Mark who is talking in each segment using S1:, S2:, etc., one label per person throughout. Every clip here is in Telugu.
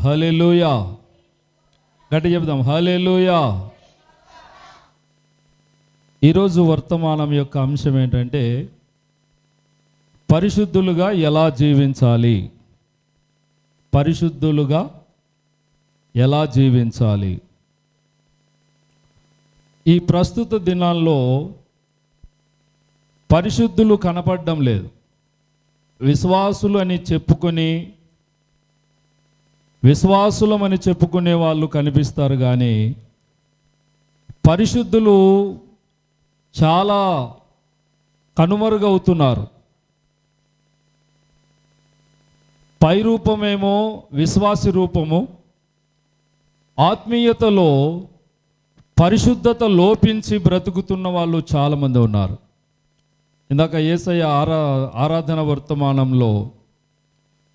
S1: హల్లెలూయా. గట్టి చెప్దాం హల్లెలూయా. ఈరోజు వర్తమానం యొక్క అంశం ఏంటంటే పరిశుద్ధులుగా ఎలా జీవించాలి. పరిశుద్ధులుగా ఎలా జీవించాలి. ఈ ప్రస్తుత దినాల్లో పరిశుద్ధులు కనపడడం లేదు. విశ్వాసులు అని చెప్పుకొని విశ్వాసులమని చెప్పుకునే వాళ్ళు కనిపిస్తారు, కానీ పరిశుద్ధులు చాలా కనుమరుగవుతున్నారు. పై రూపమేమో విశ్వాసి రూపము, ఆత్మీయతలో పరిశుద్ధత లోపించి బ్రతుకుతున్న వాళ్ళు చాలామంది ఉన్నారు. ఇందాక యేసయ్య ఆరాధన వర్తమానంలో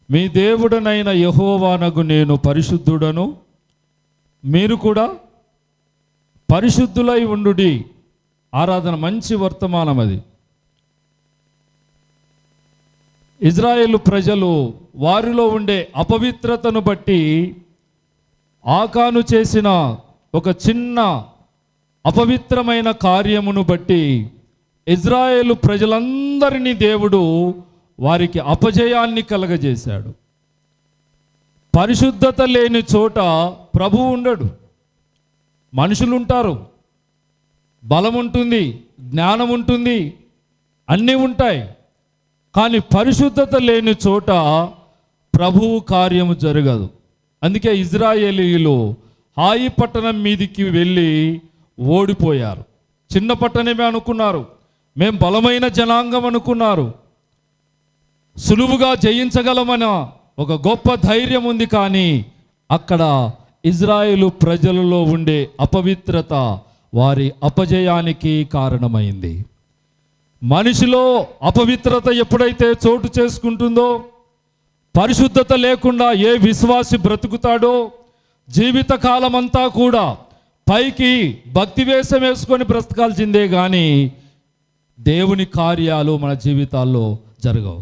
S1: మీ దేవుడనైన యెహోవానగు నేను పరిశుద్ధుడను, మీరు కూడా పరిశుద్ధులై ఉండుడి. ఆరాధన మంచి వర్తమానం అది. ఇజ్రాయేలు ప్రజలు వారిలో ఉండే అపవిత్రతను బట్టి ఆకాను చేసిన ఒక చిన్న అపవిత్రమైన కార్యమును బట్టి ఇజ్రాయేలు ప్రజలందరినీ దేవుడు వారికి అపజయాన్ని కలగజేశాడు. పరిశుద్ధత లేని చోట ప్రభువు ఉండడు. మనుషులు ఉంటారు, బలం ఉంటుంది, జ్ఞానం ఉంటుంది, అన్నీ ఉంటాయి, కానీ పరిశుద్ధత లేని చోట ప్రభువు కార్యము జరగదు. అందుకే ఇజ్రాయేలీయులు హాయి పట్టణం మీదికి వెళ్ళి ఓడిపోయారు. చిన్న పట్టణమే అనుకున్నారు, మేం బలమైన జనాంగం అనుకున్నారు, సులువుగా జయించగలమన్న ఒక గొప్ప ధైర్యం ఉంది. కానీ అక్కడ ఇజ్రాయేలు ప్రజలలో ఉండే అపవిత్రత వారి అపజయానికి కారణమైంది. మనిషిలో అపవిత్రత ఎప్పుడైతే చోటు చేసుకుంటుందో, పరిశుద్ధత లేకుండా ఏ విశ్వాసి బ్రతుకుతాడో జీవితకాలం అంతా కూడా పైకి భక్తి వేషం వేసుకొని బ్రతకాల్సిందే, కానీ దేవుని కార్యాలు మన జీవితాల్లో జరగవు.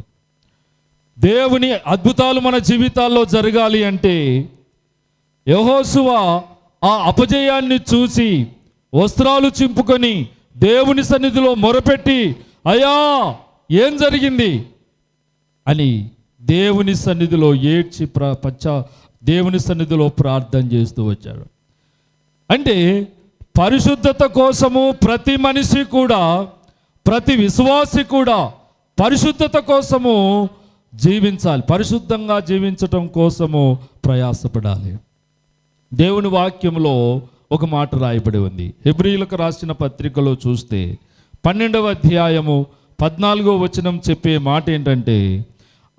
S1: దేవుని అద్భుతాలు మన జీవితాల్లో జరగాలి అంటే యెహోషువ ఆ అపజయాన్ని చూసి వస్త్రాలు చింపుకొని దేవుని సన్నిధిలో మొరపెట్టి, అయ్యా ఏం జరిగింది అని దేవుని సన్నిధిలో ఏడ్చి దేవుని సన్నిధిలో ప్రార్థన చేస్తూ వచ్చాడు. అంటే పరిశుద్ధత కోసము ప్రతి మనిషి కూడా, ప్రతి విశ్వాసి కూడా పరిశుద్ధత కోసము జీవించాలి, పరిశుద్ధంగా జీవించటం కోసము ప్రయాసపడాలి. దేవుని వాక్యంలో ఒక మాట రాయబడి ఉంది. హెబ్రీయులకు రాసిన పత్రికలో చూస్తే 12వ అధ్యాయము 14వ వచనం చెప్పే మాట ఏంటంటే,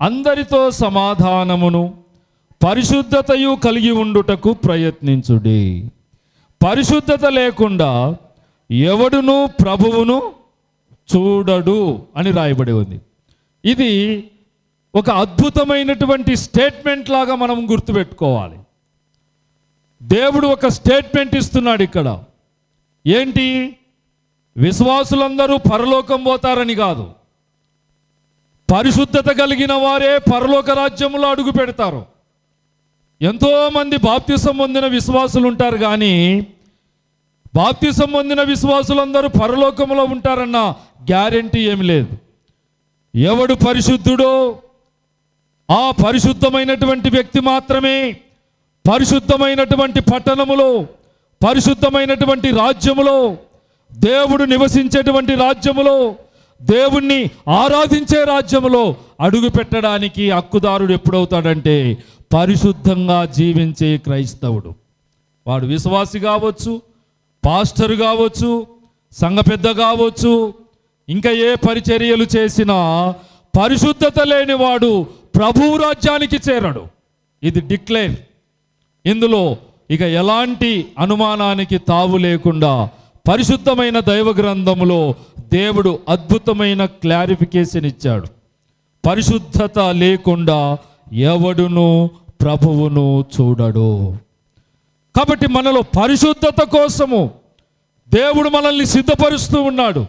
S1: అందరితో సమాధానమును పరిశుద్ధతయు కలిగి ఉండుటకు ప్రయత్నించుడి. పరిశుద్ధత లేకుండా ఎవడును ప్రభువును చూడడు అని రాయబడి ఉంది. ఇది ఒక అద్భుతమైనటువంటి స్టేట్మెంట్ లాగా మనం గుర్తుపెట్టుకోవాలి. దేవుడు ఒక స్టేట్మెంట్ ఇస్తున్నాడు ఇక్కడ. ఏంటి? విశ్వాసులందరూ పరలోకం పోతారని కాదు, పరిశుద్ధత కలిగిన వారే పరలోక రాజ్యంలో అడుగు పెడతారు. ఎంతోమంది బాప్తిసం పొందిన విశ్వాసులు ఉంటారు, కానీ బాప్తిసం పొందిన విశ్వాసులందరూ పరలోకంలో ఉంటారన్న గ్యారెంటీ ఏమి లేదు. ఎవడు పరిశుద్ధుడో ఆ పరిశుద్ధమైనటువంటి వ్యక్తి మాత్రమే పరిశుద్ధమైనటువంటి పట్టణములో, పరిశుద్ధమైనటువంటి రాజ్యములో, దేవుడు నివసించేటువంటి రాజ్యములో, దేవుణ్ణి ఆరాధించే రాజ్యములో అడుగు పెట్టడానికి హక్కుదారుడు ఎప్పుడవుతాడంటే పరిశుద్ధంగా జీవించే క్రైస్తవుడు. వాడు విశ్వాసి కావచ్చు, పాస్టర్ కావచ్చు, సంఘ పెద్ద కావచ్చు, ఇంకా ఏ పరిచర్యలు చేసినా పరిశుద్ధత లేనివాడు ప్రభువు రాజ్యానికి చేరడు. ఇది డిక్లేర్. ఇందులో ఇక ఎలాంటి అనుమానానికి తావు లేకుండా పరిశుద్ధమైన దైవ గ్రంథములో దేవుడు అద్భుతమైన క్లారిఫికేషన్ ఇచ్చాడు. పరిశుద్ధత లేకుండా ఎవడును ప్రభువును చూడడు. కాబట్టి మనలో పరిశుద్ధత కోసము దేవుడు మనల్ని సిద్ధపరుస్తూ ఉన్నాడు.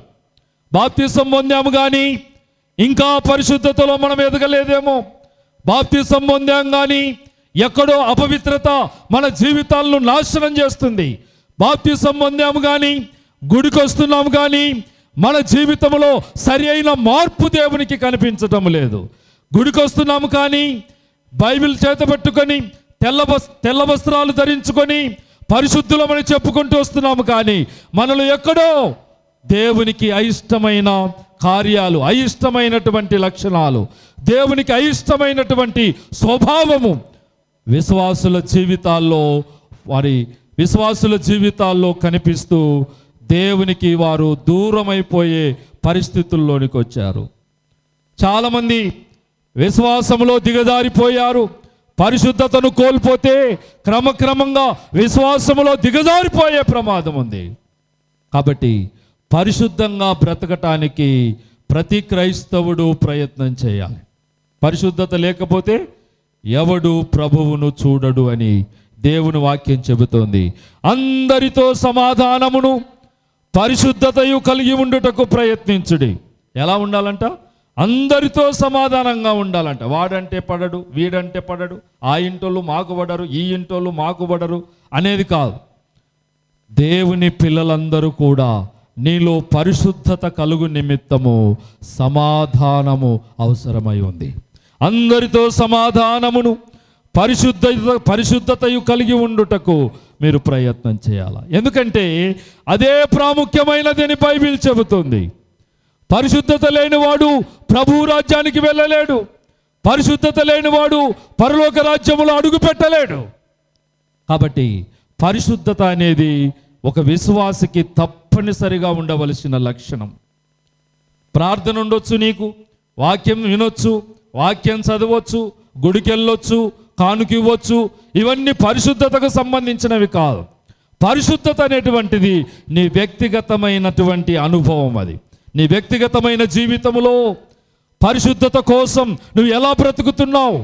S1: బాప్తిసం పొందాము కానీ ఇంకా పరిశుద్ధతలో మనం ఎదగలేదేమో, బాప్తిసం పొందాం కానీ ఎక్కడో అపవిత్రత మన జీవితాలను నాశనం చేస్తుంది. బాప్తిసం పొందాము కానీ, గుడికి వస్తున్నాము కానీ, మన జీవితంలో సరి అయిన మార్పు దేవునికి కనిపించటం లేదు. గుడికి వస్తున్నాము కానీ, బైబిల్ చేతబెట్టుకొని తెల్ల వస్త్రాలు ధరించుకొని పరిశుద్ధులమని చెప్పుకుంటూ వస్తున్నాము కానీ, మనలో ఎక్కడో దేవునికి అయిష్టమైన కార్యాలు, అయిష్టమైనటువంటి లక్షణాలు, దేవునికి అయిష్టమైనటువంటి స్వభావము విశ్వాసుల జీవితాల్లో కనిపిస్తూ దేవునికి వారు దూరమైపోయే పరిస్థితుల్లోనికి వచ్చారు. చాలామంది విశ్వాసంలో దిగజారిపోయారు. పరిశుద్ధతను కోల్పోతే క్రమక్రమంగా విశ్వాసములో దిగజారిపోయే ప్రమాదం ఉంది. కాబట్టి పరిశుద్ధంగా బ్రతకటానికి ప్రతి క్రైస్తవుడు ప్రయత్నం చేయాలి. పరిశుద్ధత లేకపోతే ఎవడు ప్రభువును చూడడు అని దేవుని వాక్యం చెబుతోంది. అందరితో సమాధానమును పరిశుద్ధతయు కలిగి ఉండుటకు ప్రయత్నించుడి. ఎలా ఉండాలంట? అందరితో సమాధానంగా ఉండాలంట. వాడంటే పడడు, వీడంటే పడడు, ఆ ఇంటోళ్ళు మాకు పడరు, ఈ ఇంటోళ్ళు మాకు పడరు అనేది కాదు. దేవుని పిల్లలందరూ కూడా నీలో పరిశుద్ధత కలుగు నిమిత్తము సమాధానము అవసరమై ఉంది. అందరితో సమాధానమును పరిశుద్ధతయు కలిగి ఉండుటకు మీరు ప్రయత్నం చేయాలి. ఎందుకంటే అదే ప్రాముఖ్యమైనదని బైబిల్ చెబుతుంది. పరిశుద్ధత లేనివాడు ప్రభు రాజ్యానికి వెళ్ళలేడు. పరిశుద్ధత లేనివాడు పరలోక రాజ్యములో అడుగు పెట్టలేడు. కాబట్టి పరిశుద్ధత అనేది ఒక విశ్వాసికి తప్పనిసరిగా ఉండవలసిన లక్షణం. ప్రార్థన ఉండొచ్చు, నీకు వాక్యం వినొచ్చు, వాక్యం చదవచ్చు, గుడికి వెళ్ళొచ్చు, కానుక ఇవ్వచ్చు, ఇవన్నీ పరిశుద్ధతకు సంబంధించినవి కాదు. పరిశుద్ధత అనేటువంటిది నీ వ్యక్తిగతమైనటువంటి అనుభవం. అది నీ వ్యక్తిగతమైన జీవితంలో పరిశుద్ధత కోసం నువ్వు ఎలా బ్రతుకుతున్నావు?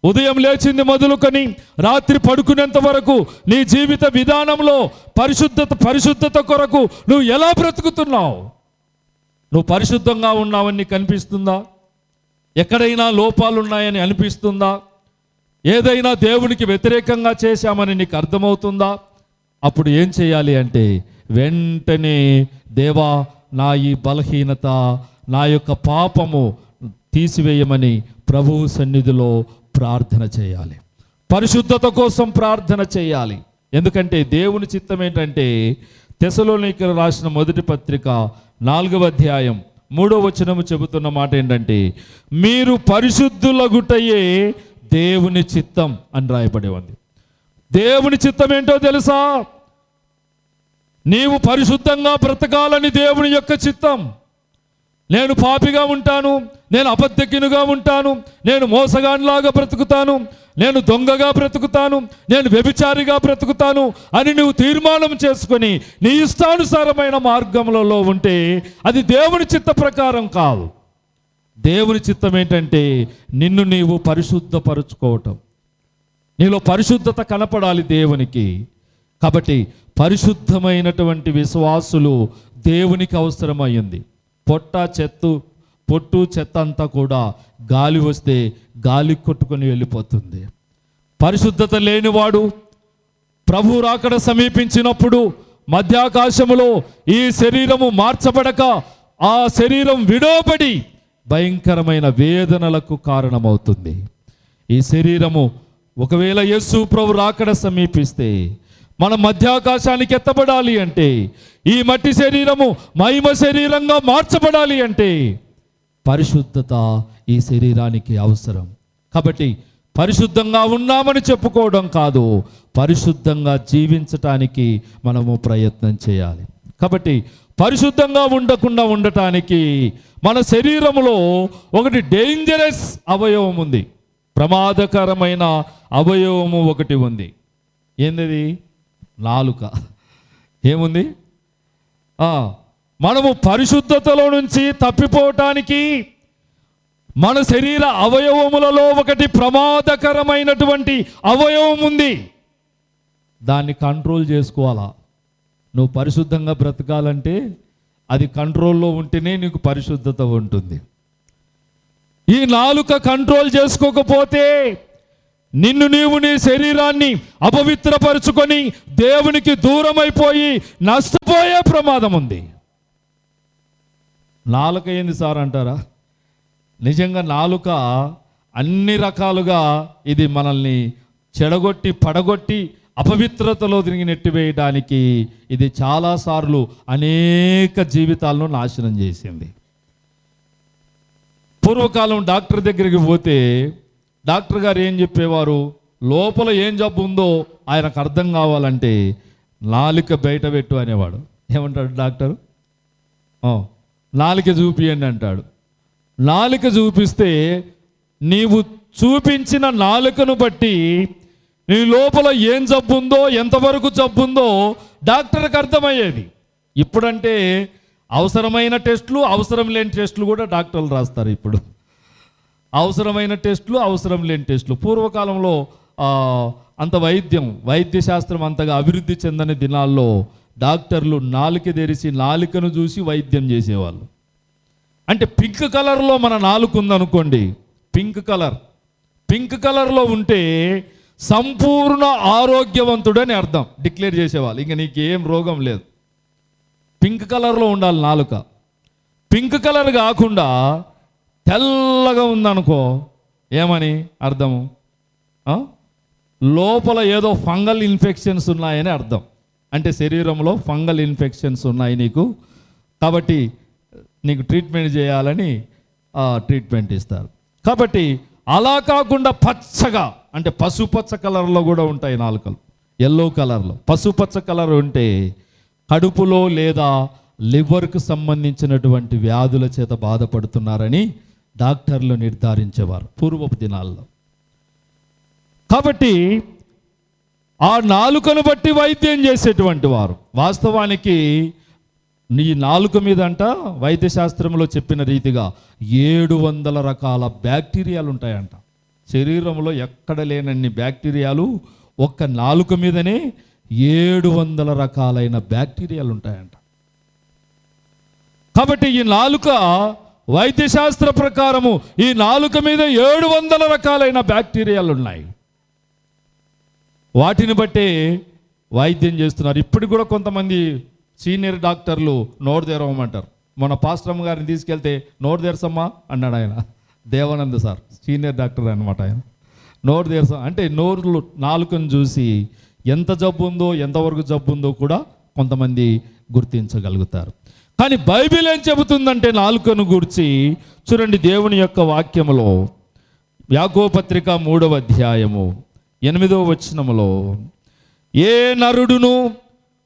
S1: ఉదయం లేచింది మొదలుకొని రాత్రి పడుకునేంత వరకు నీ జీవిత విధానంలో పరిశుద్ధత కొరకు నువ్వు ఎలా బ్రతుకుతున్నావు? నువ్వు పరిశుద్ధంగా ఉన్నావని నీకు అనిపిస్తుందా? ఎక్కడైనా లోపాలు ఉన్నాయని అనిపిస్తుందా? ఏదైనా దేవునికి వ్యతిరేకంగా చేశామని నీకు అర్థమవుతుందా? అప్పుడు ఏం చేయాలి అంటే వెంటనే దేవా, నా ఈ బలహీనత, నా యొక్క పాపము తీసివేయమని ప్రభువు సన్నిధిలో ప్రార్థన చేయాలి. పరిశుద్ధత కోసం ప్రార్థన చేయాలి. ఎందుకంటే దేవుని చిత్తం ఏంటంటే తెస్సలోనికీయులకు రాసిన మొదటి పత్రిక 4వ అధ్యాయం 3వ వచనము చెబుతున్న మాట ఏంటంటే, మీరు పరిశుద్ధులగుటయే దేవుని చిత్తం అని రాయబడి ఉంది. దేవుని చిత్తం ఏంటో తెలుసా? నీవు పరిశుద్ధంగా బ్రతకాలని దేవుని యొక్క చిత్తం. నేను పాపిగా ఉంటాను, నేను అబద్ధకినుగా ఉంటాను, నేను మోసగానిలాగా బ్రతుకుతాను, నేను దొంగగా బ్రతుకుతాను, నేను వ్యభిచారిగా బ్రతుకుతాను అని నువ్వు తీర్మానం చేసుకొని నీ ఇష్టానుసారమైన మార్గములలో ఉంటే అది దేవుని చిత్త ప్రకారం కాదు. దేవుని చిత్తం ఏంటంటే నిన్ను నీవు పరిశుద్ధపరుచుకోవటం. నీలో పరిశుద్ధత కనపడాలి దేవునికి. కాబట్టి పరిశుద్ధమైనటువంటి విశ్వాసులు దేవునికి అవసరమైంది. పొట్టు చెత్త అంతా కూడా గాలి వస్తే గాలి కొట్టుకొని వెళ్ళిపోతుంది. పరిశుద్ధత లేనివాడు ప్రభు రాకడ సమీపించినప్పుడు మధ్యాకాశములో ఈ శరీరము మార్చబడక ఆ శరీరం విడవబడి భయంకరమైన వేదనలకు కారణమవుతుంది. ఈ శరీరము ఒకవేళ యేసు ప్రభు రాకడ సమీపిస్తే మనం మధ్యాకాశానికి ఎత్తబడాలి అంటే, ఈ మట్టి శరీరము మహిమ శరీరంగా మార్చబడాలి అంటే పరిశుద్ధత ఈ శరీరానికి అవసరం. కాబట్టి పరిశుద్ధంగా ఉన్నామని చెప్పుకోవడం కాదు, పరిశుద్ధంగా జీవించటానికి మనము ప్రయత్నం చేయాలి. కాబట్టి పరిశుద్ధంగా ఉండటానికి మన శరీరంలో ఒకటి డేంజరస్ అవయవం ఉంది, ప్రమాదకరమైన అవయవము ఒకటి ఉంది. ఏంది? నాలుక. ఏముంది? మనము పరిశుద్ధతలో నుంచి తప్పిపోవటానికి మన శరీర అవయవములలో ఒకటి ప్రమాదకరమైనటువంటి అవయవం ఉంది. దాన్ని కంట్రోల్ చేసుకోవాలా. నువ్వు పరిశుద్ధంగా బ్రతకాలంటే అది కంట్రోల్లో ఉంటేనే నీకు పరిశుద్ధత ఉంటుంది. ఈ నాలుక కంట్రోల్ చేసుకోకపోతే నిన్ను నీవు నీ శరీరాన్ని అపవిత్రపరుచుకొని దేవునికి దూరమైపోయి నష్టపోయే ప్రమాదం ఉంది. నాలుక ఏంది సార్ అంటారా? నిజంగా నాలుక అన్ని రకాలుగా ఇది మనల్ని చెడగొట్టి పడగొట్టి అపవిత్రతలో తిరిగి నెట్టివేయడానికి ఇది చాలాసార్లు అనేక జీవితాలను నాశనం చేసింది. పూర్వకాలం డాక్టర్ దగ్గరికి పోతే డాక్టర్ గారు ఏం చెప్పేవారు? లోపల ఏం జబ్బు ఉందో ఆయనకు అర్థం కావాలంటే నాలుక బయట పెట్టు అనేవాడు. ఏమంటాడు డాక్టర్? నాలుక చూపియండి అంటాడు. నాలుక చూపిస్తే నీవు చూపించిన నాలుకను బట్టి నీ లోపల ఏం జబ్బు ఉందో, ఎంతవరకు జబ్బు ఉందో డాక్టర్కి అర్థమయ్యేది. ఇప్పుడంటే అవసరమైన టెస్టులు, అవసరం లేని టెస్టులు కూడా డాక్టర్లు రాస్తారు. ఇప్పుడు అవసరమైన టెస్టులు, అవసరం లేని టెస్టులు. పూర్వకాలంలో అంత వైద్య శాస్త్రం అంతగా అభివృద్ధి చెందని దినాల్లో డాక్టర్లు నాలుక తెరిచి నాలుకను చూసి వైద్యం చేసేవాళ్ళు. అంటే పింక్ కలర్లో మన నాలుక ఉందనుకోండి, పింక్ కలర్లో ఉంటే సంపూర్ణ ఆరోగ్యవంతుడని అర్థం డిక్లేర్ చేసేవాళ్ళు. ఇంకా నీకు ఏం రోగం లేదు. పింక్ కలర్లో ఉండాలి నాలుక. పింక్ కలర్ కాకుండా తెల్లగా ఉందనుకో ఏమని అర్థము? లోపల ఏదో ఫంగల్ ఇన్ఫెక్షన్స్ ఉన్నాయని అర్థం. అంటే శరీరంలో ఫంగల్ ఇన్ఫెక్షన్స్ ఉన్నాయి నీకు, కాబట్టి నీకు ట్రీట్మెంట్ చేయాలని ట్రీట్మెంట్ ఇస్తారు. కాబట్టి అలా కాకుండా పచ్చగా, అంటే పసుపచ్చ కలర్లో కూడా ఉంటాయి నాలుకలు, ఎల్లో కలర్లో. పసుపచ్చ కలర్ ఉంటే కడుపులో లేదా లివర్కు సంబంధించినటువంటి వ్యాధుల చేత బాధపడుతున్నారని డాక్టర్లు నిర్ధారించేవారు పూర్వపు దినాల్లో. కాబట్టి ఆ నాలుకను బట్టి వైద్యం చేసేటువంటి వారు. వాస్తవానికి నీ నాలుక మీద అంట వైద్యశాస్త్రంలో చెప్పిన రీతిగా 700 రకాల బ్యాక్టీరియాలు ఉంటాయంట. శరీరంలో ఎక్కడ లేనన్ని బ్యాక్టీరియాలు ఒక్క నాలుక మీదనే 700 రకాలైన బ్యాక్టీరియాలు ఉంటాయంట. కాబట్టి ఈ నాలుక వైద్యశాస్త్ర ప్రకారము ఈ నాలుక మీద 700 రకాలైన బ్యాక్టీరియాలు ఉన్నాయి. వాటిని బట్టే వైద్యం చేస్తున్నారు. ఇప్పటికి కూడా కొంతమంది సీనియర్ డాక్టర్లు నోరు తెరవమంటారు. మన పాస్టమ్ గారిని తీసుకెళ్తే నోరు తెరసమ్మా అన్నాడు ఆయన, దేవానంద్ సార్, సీనియర్ డాక్టర్ అనమాట ఆయన. నోరు తెరసా అంటే నోరు నాలుకను చూసి ఎంత జబ్బు ఉందో, ఎంతవరకు జబ్బు ఉందో కూడా కొంతమంది గుర్తించగలుగుతారు. కానీ బైబిల్ ఏం చెబుతుందంటే నాలుకను గూర్చి చూడండి. దేవుని యొక్క వాక్యములో యాకోబు పత్రిక 3వ అధ్యాయము 8వ వచనములో, ఏ నరుడును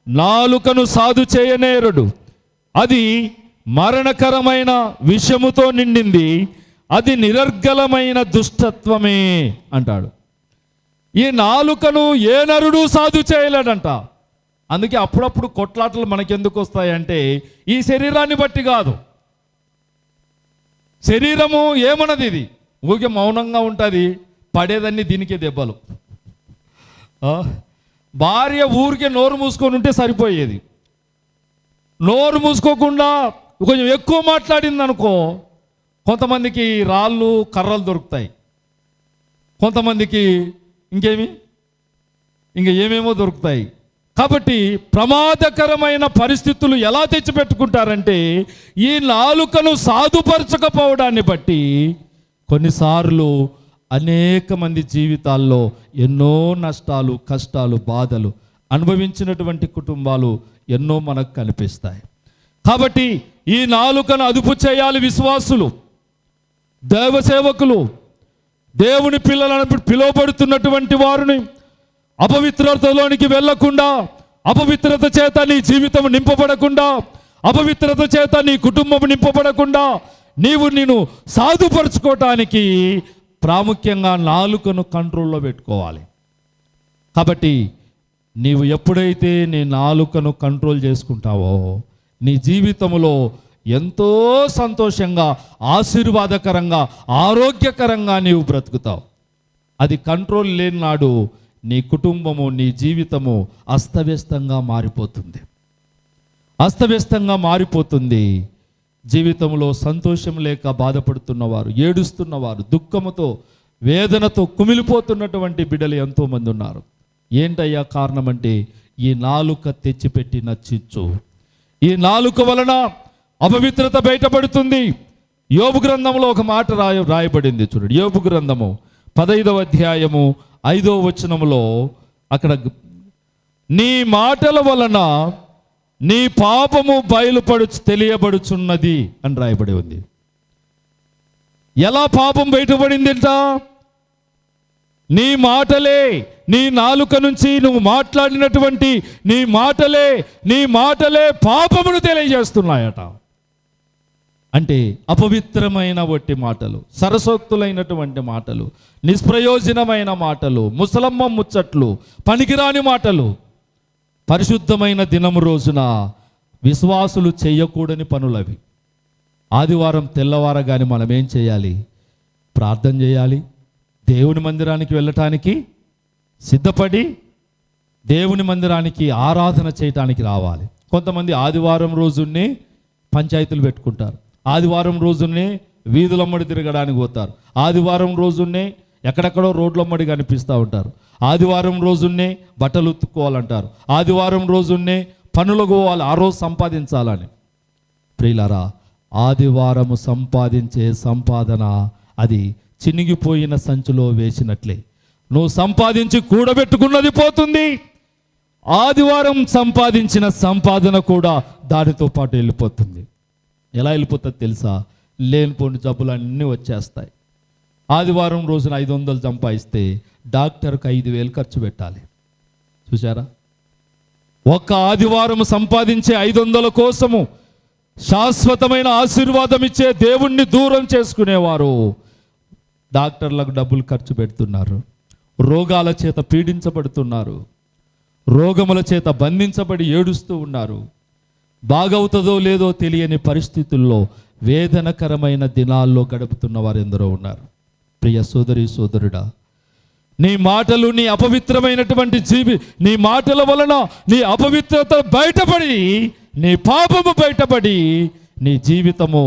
S1: నాలుకను సాధు చేయనేరడు, అది మరణకరమైన విషముతో నిండింది, అది నిరర్గలమైన దుష్టత్వమే అంటాడు. ఈ నాలుకను ఏ నరుడు సాధు చేయలేడంట. అందుకే అప్పుడప్పుడు కొట్లాటలు మనకెందుకు వస్తాయంటే ఈ శరీరాన్ని బట్టి కాదు. శరీరము ఏమన్నది, ఇది ఊరికే మౌనంగా ఉంటుంది, పడేదన్నీ దీనికే దెబ్బలు. భార్య ఊరికే నోరు మూసుకొని ఉంటే సరిపోయేది. నోరు మూసుకోకుండా కొంచెం ఎక్కువ మాట్లాడింది అనుకో, కొంతమందికి రాళ్ళు కర్రలు దొరుకుతాయి, కొంతమందికి ఇంకా ఏమేమో దొరుకుతాయి. కాబట్టి ప్రమాదకరమైన పరిస్థితులు ఎలా తెచ్చిపెట్టుకుంటారంటే ఈ నాలుకను సాధుపరచకపోవడాన్ని బట్టి కొన్నిసార్లు అనేక మంది జీవితాల్లో ఎన్నో నష్టాలు, కష్టాలు, బాధలు అనుభవించినటువంటి కుటుంబాలు ఎన్నో మనకు కనిపిస్తాయి. కాబట్టి ఈ నాలుకను అదుపు చేయాలి విశ్వాసులు, దైవ సేవకులు, దేవుని పిల్లలను పిలువబడుతున్నటువంటి వారిని అపవిత్రతలోనికి వెళ్లకుండా, అపవిత్రత చేత నీ జీవితం నింపబడకుండా, అపవిత్రత చేత నీ కుటుంబం నింపబడకుండా నేను సాధుపరచుకోవటానికి ప్రాముఖ్యంగా నాలుకను కంట్రోల్లో పెట్టుకోవాలి. కాబట్టి నీవు ఎప్పుడైతే నీ నాలుకను కంట్రోల్ చేసుకుంటావో నీ జీవితంలో ఎంతో సంతోషంగా, ఆశీర్వాదకరంగా, ఆరోగ్యకరంగా నీవు బ్రతుకుతావు. అది కంట్రోల్ లేని నాడు నీ కుటుంబము, నీ జీవితము అస్తవ్యస్తంగా మారిపోతుంది. జీవితంలో సంతోషం లేక బాధపడుతున్నవారు, ఏడుస్తున్నవారు, దుఃఖముతో వేదనతో కుమిలిపోతున్నటువంటి బిడ్డలు ఎంతోమంది ఉన్నారు. ఏంటయ్యా కారణం అంటే ఈ నాలుక తెచ్చిపెట్టిన చిచ్చు. ఈ నాలుక వలన అపవిత్రత బయటపడుతుంది. యోబు గ్రంథంలో ఒక మాట రాయబడింది చూడండి. యోబు గ్రంథము 15వ అధ్యాయము 5వ వచనములో అక్కడ నీ మాటల వలన నీ పాపము తెలియబడుచున్నది అని రాయబడి ఉంది. ఎలా పాపం బయటపడిందిట? నీ మాటలే, నీ నాలుక నుంచి నువ్వు మాట్లాడినటువంటి నీ మాటలే పాపమును తెలియజేస్తున్నాయట. అంటే అపవిత్రమైన వట్టి మాటలు, సరసోక్తులైనటువంటి మాటలు, నిష్ప్రయోజనమైన మాటలు, ముసలమ్మ ముచ్చట్లు, పనికిరాని మాటలు. పరిశుద్ధమైన దినము రోజున విశ్వాసులు చేయకూడని పనులవి. ఆదివారం తెల్లవారగానే మనం ఏం చేయాలి? ప్రార్థన చేయాలి. దేవుని మందిరానికి వెళ్ళటానికి సిద్ధపడి దేవుని మందిరానికి ఆరాధన చేయటానికి రావాలి. కొంతమంది ఆదివారం రోజునే పంచాయతీలు పెట్టుకుంటారు. ఆదివారం రోజునే వీధులమ్మడి తిరగడానికి పోతారు. ఆదివారం రోజునే ఎక్కడెక్కడో రోడ్లమ్మడి కనిపిస్తూ ఉంటారు. ఆదివారం రోజునే బట్టలు ఉతుక్కోవాలంటారు. ఆదివారం రోజునే పనులు పోవాలి, ఆ రోజు సంపాదించాలని. ప్రియులారా, ఆదివారము సంపాదించే సంపాదన అది చినిగిపోయిన సంచిలో వేసినట్లే. నువ్వు సంపాదించి కూడబెట్టుకున్నది పోతుంది. ఆదివారం సంపాదించిన సంపాదన కూడా దానితో పాటు వెళ్ళిపోతుంది. ఎలా వెళ్ళిపోతుంది తెలుసా? లేనిపోని జబ్బులన్నీ వచ్చేస్తాయి. ఆదివారం రోజున 500 సంపాదిస్తే డాక్టర్కి 5,000 ఖర్చు పెట్టాలి. చూసారా? ఒక్క ఆదివారం సంపాదించే 500 కోసము శాశ్వతమైన ఆశీర్వాదం ఇచ్చే దేవుణ్ణి దూరం చేసుకునేవారు డాక్టర్లకు డబ్బులు ఖర్చు పెడుతున్నారు. రోగాల చేత పీడించబడుతున్నారు. రోగముల చేత బంధించబడి ఏడుస్తూ ఉన్నారు. బాగవుతుందో లేదో తెలియని పరిస్థితుల్లో వేదనకరమైన దినాల్లో గడుపుతున్న వారు ఎందరో ఉన్నారు. ప్రియ సోదరి సోదరుడా, నీ మాటలు, నీ అపవిత్రమైనటువంటి నీ మాటల వలన నీ అపవిత్రత బయటపడి, నీ పాపము బయటపడి, నీ జీవితము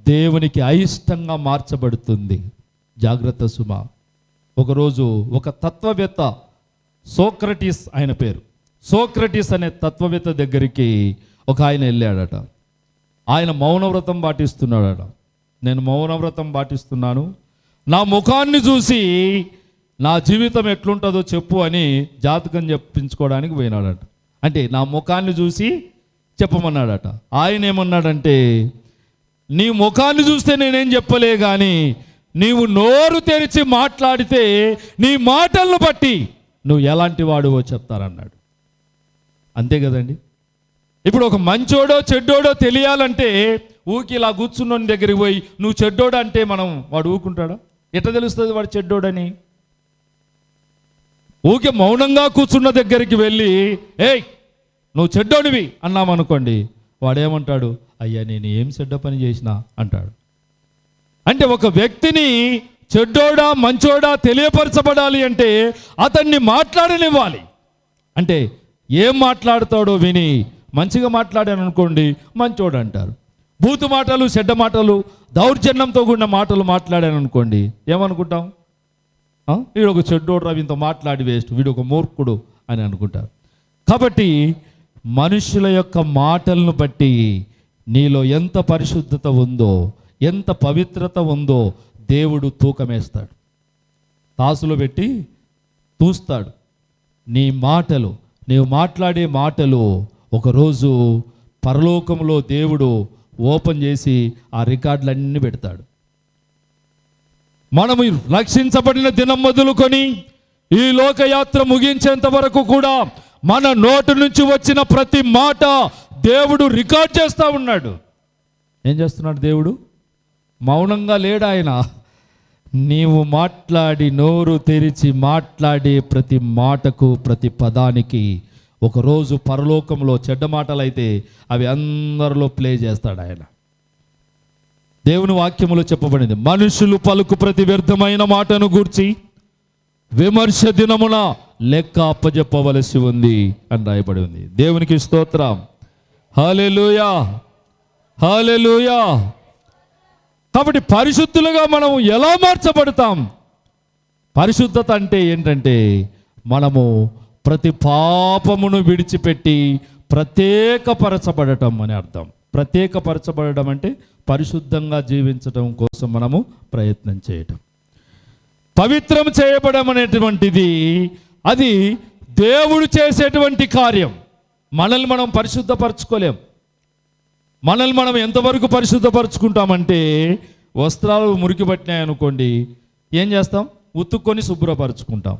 S1: దేవునికి అయిష్టంగా మార్చబడుతుంది. జాగ్రత్త సుమా. ఒకరోజు ఒక తత్వవేత్త, సోక్రటీస్ ఆయన పేరు, సోక్రటీస్ అనే తత్వవేత్త దగ్గరికి ఒక ఆయన వెళ్ళాడట. ఆయన మౌనవ్రతం పాటిస్తున్నాడట. నేను మౌనవ్రతం పాటిస్తున్నాను, నా ముఖాన్ని చూసి నా జీవితం ఎట్లుంటుందో చెప్పు అని జాతకం చెప్పించుకోవడానికి పోయినాడట. అంటే నా ముఖాన్ని చూసి చెప్పమన్నాడట. ఆయన ఏమన్నాడంటే, నీ ముఖాన్ని చూస్తే నేనేం చెప్పలే కానీ నీవు నోరు తెరిచి మాట్లాడితే నీ మాటలను బట్టి నువ్వు ఎలాంటి వాడువో చెప్తారన్నాడు. అంతే కదండి. ఇప్పుడు ఒక మంచోడో చెడ్డోడో తెలియాలంటే ఊకి ఇలా కూర్చున్న దగ్గరికి పోయి నువ్వు చెడ్డోడు అంటే వాడు ఊకుంటాడా? ఎట్లా తెలుస్తుంది వాడు చెడ్డోడని? ఊకే మౌనంగా కూర్చున్న దగ్గరికి వెళ్ళి ఏయ్ నువ్వు చెడ్డోడివి అన్నామనుకోండి, వాడేమంటాడు? అయ్యా నేను ఏం చెడ్డ పని చేసినా అంటాడు. అంటే ఒక వ్యక్తిని చెడ్డోడా మంచోడా తెలియపరచబడాలి అంటే అతన్ని మాట్లాడనివ్వాలి. అంటే ఏం మాట్లాడతాడో విని మంచిగా మాట్లాడాను అనుకోండి మంచోడు అంటారు. బూతు మాటలు, చెడ్డ మాటలు, దౌర్జన్యంతో కూడిన మాటలు మాట్లాడాను అనుకోండి ఏమనుకుంటాం? వీడు ఒక చెడ్డోడు రా, వీంతో మాట్లాడి వేస్ట్, వీడు ఒక మూర్ఖుడు అని అనుకుంటారు. కాబట్టి మనుషుల యొక్క మాటలను బట్టి నీలో ఎంత పరిశుద్ధత ఉందో, ఎంత పవిత్రత ఉందో దేవుడు తూకమేస్తాడు, తాసులో పెట్టి తూస్తాడు. నీ మాటలు, నీవు మాట్లాడే మాటలు ఒకరోజు పరలోకంలో దేవుడు ఓపెన్ చేసి ఆ రికార్డులన్నీ పెడతాడు. మనము రక్షించబడిన దినం మొదలుకొని ఈ లోకయాత్ర ముగించేంత వరకు కూడా మన నోటి నుంచి వచ్చిన ప్రతి మాట దేవుడు రికార్డ్ చేస్తూ ఉన్నాడు. ఏం చేస్తున్నాడు దేవుడు? మౌనంగా లేడు ఆయన. నీవు మాట్లాడి నోరు తెరిచి మాట్లాడే ప్రతి మాటకు, ప్రతి పదానికి ఒకరోజు పరలోకంలో చెడ్డ మాటలైతే అవి అందరిలో ప్లే చేస్తాడు ఆయన. దేవుని వాక్యములో చెప్పబడింది, మనుషులు పలుకు ప్రతి వ్యర్థమైన మాటను గూర్చి విమర్శ దినమున లెక్క అప్పజెప్పవలసి ఉంది అని రాయబడి ఉంది. దేవునికి స్తోత్రం. హల్లెలూయా, హల్లెలూయా. కాబట్టి పరిశుద్ధులుగా మనం ఎలా మార్చబడతాం? పరిశుద్ధత అంటే ఏంటంటే మనము ప్రతి పాపమును విడిచిపెట్టి ప్రత్యేకపరచబడటం అని అర్థం. ప్రత్యేకపరచబడడం అంటే పరిశుద్ధంగా జీవించడం కోసం మనము ప్రయత్నం చేయటం. పవిత్రం చేయబడడం అనేటువంటిది అది దేవుడు చేసేటువంటి కార్యం. మనల్ని మనం పరిశుద్ధపరచుకోలేం. మనల్ని మనం ఎంతవరకు పరిశుద్ధపరచుకుంటామంటే, వస్త్రాలు మురికి పట్టినాయి అనుకోండి, ఏం చేస్తాం? ఉతుక్కొని శుభ్రపరచుకుంటాం.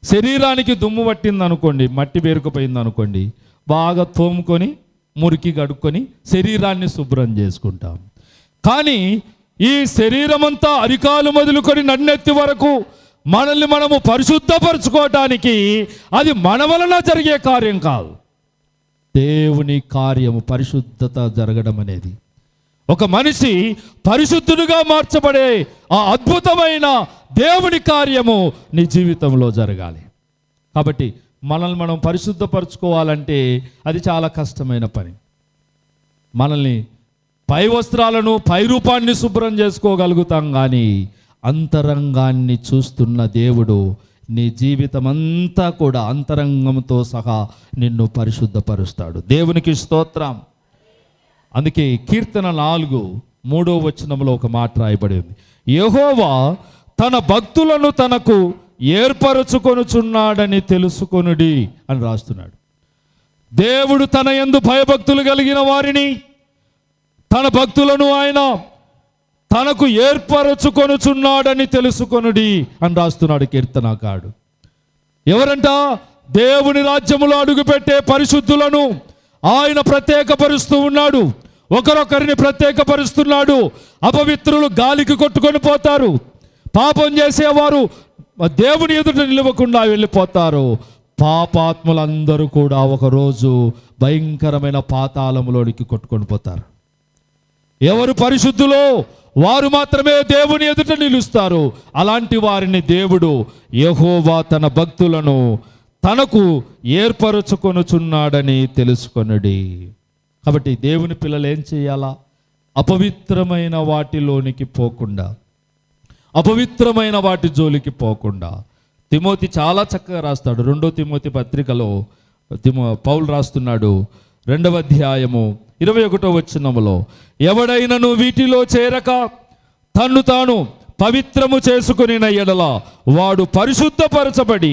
S1: శరీరానికి దుమ్ము పట్టింది అనుకోండి, మట్టి పేరుకుపోయింది అనుకోండి, బాగా తోముకొని మురికి కడుక్కొని శరీరాన్ని శుభ్రం చేసుకుంటాం. కానీ ఈ శరీరమంతా అరికాలు మొదలుకొని నన్నెత్తి వరకు మనల్ని మనము పరిశుద్ధపరచుకోవటానికి అది మన వలన జరిగే కార్యం కాదు, దేవుని కార్యము పరిశుద్ధత జరగడం అనేది. ఒక మనిషి పరిశుద్ధుడిగా మార్చబడే ఆ అద్భుతమైన దేవుని కార్యము నీ జీవితంలో జరగాలి. కాబట్టి మనల్ని మనం పరిశుద్ధపరచుకోవాలంటే అది చాలా కష్టమైన పని. మనల్ని పై వస్త్రాలను, పై రూపాన్ని శుభ్రం చేసుకోగలుగుతాం, కానీ అంతరంగాన్ని చూస్తున్న దేవుడు నీ జీవితం అంతా కూడా అంతరంగంతో సహా నిన్ను పరిశుద్ధపరుస్తాడు. దేవునికి స్తోత్రం. అందుకే కీర్తన 4:3 ఒక మాట రాయబడి ఉంది, యెహోవా తన భక్తులను తనకు ఏర్పరచుకొనుచున్నాడని తెలుసుకొనుడి అని రాస్తున్నాడు. దేవుడు తన యందు భయభక్తులు కలిగిన వారిని, తన భక్తులను ఆయన తనకు ఏర్పరచుకొనుచున్నాడని తెలుసుకొనుడి అని రాస్తున్నాడు కీర్తనకారుడు. ఎవరంట? దేవుని రాజ్యములో అడుగుపెట్టే పరిశుద్ధులను ఆయన ప్రత్యేకపరుస్తూ ఉన్నాడు. ఒకరొకరిని ప్రత్యేకపరుస్తున్నాడు. అపవిత్రులు గాలికి కొట్టుకొని పోతారు. పాపం చేసేవారు దేవుని ఎదుట నిలవకుండా వెళ్ళిపోతారు. పాపాత్ములందరూ కూడా ఒకరోజు భయంకరమైన పాతాళములోనికి కొట్టుకొని పోతారు. ఎవరు పరిశుద్ధులో వారు మాత్రమే దేవుని ఎదుట నిలుస్తారు. అలాంటి వారిని దేవుడు యెహోవా తన భక్తులను తనకు ఏర్పరచుకొనుచున్నాడని తెలుసుకొనుడి. కాబట్టి దేవుని పిల్లలు ఏం చేయాలా? అపవిత్రమైన వాటిలోనికి పోకుండా, అపవిత్రమైన వాటి జోలికి పోకుండా. తిమోతి చాలా చక్కగా రాస్తాడు. 2 తిమోతి పత్రికలో పౌలు రాస్తున్నాడు, 2వ అధ్యాయము 21 ఎవడైనను వీటిలో చేరక తన్ను తాను పవిత్రము చేసుకునిన ఎడల వాడు పరిశుద్ధపరచబడి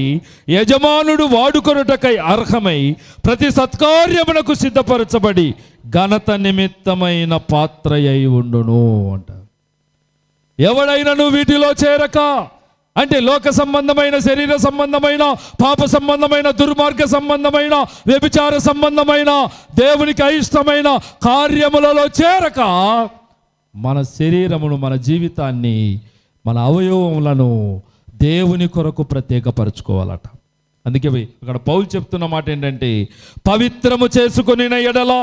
S1: యజమానుడు వాడుకొనుటకై అర్హమై ప్రతి సత్కార్యమునకు సిద్ధపరచబడి ఘనత నిమిత్తమైన పాత్రయై ఉండును అంట. ఎవడైనను వీటిలో చేరక అంటే లోక సంబంధమైన, శరీర సంబంధమైన, పాప సంబంధమైన, దుర్మార్గ సంబంధమైన, వ్యభిచార సంబంధమైన, దేవునికి అయిష్టమైన కార్యములలో చేరక మన శరీరమును, మన జీవితాన్ని, మన అవయవములను దేవుని కొరకు ప్రత్యేకపరచుకోవాలట. అందుకే అక్కడ పౌలు చెప్తున్న మాట ఏంటంటే, పవిత్రము చేసుకొనిన ఎడల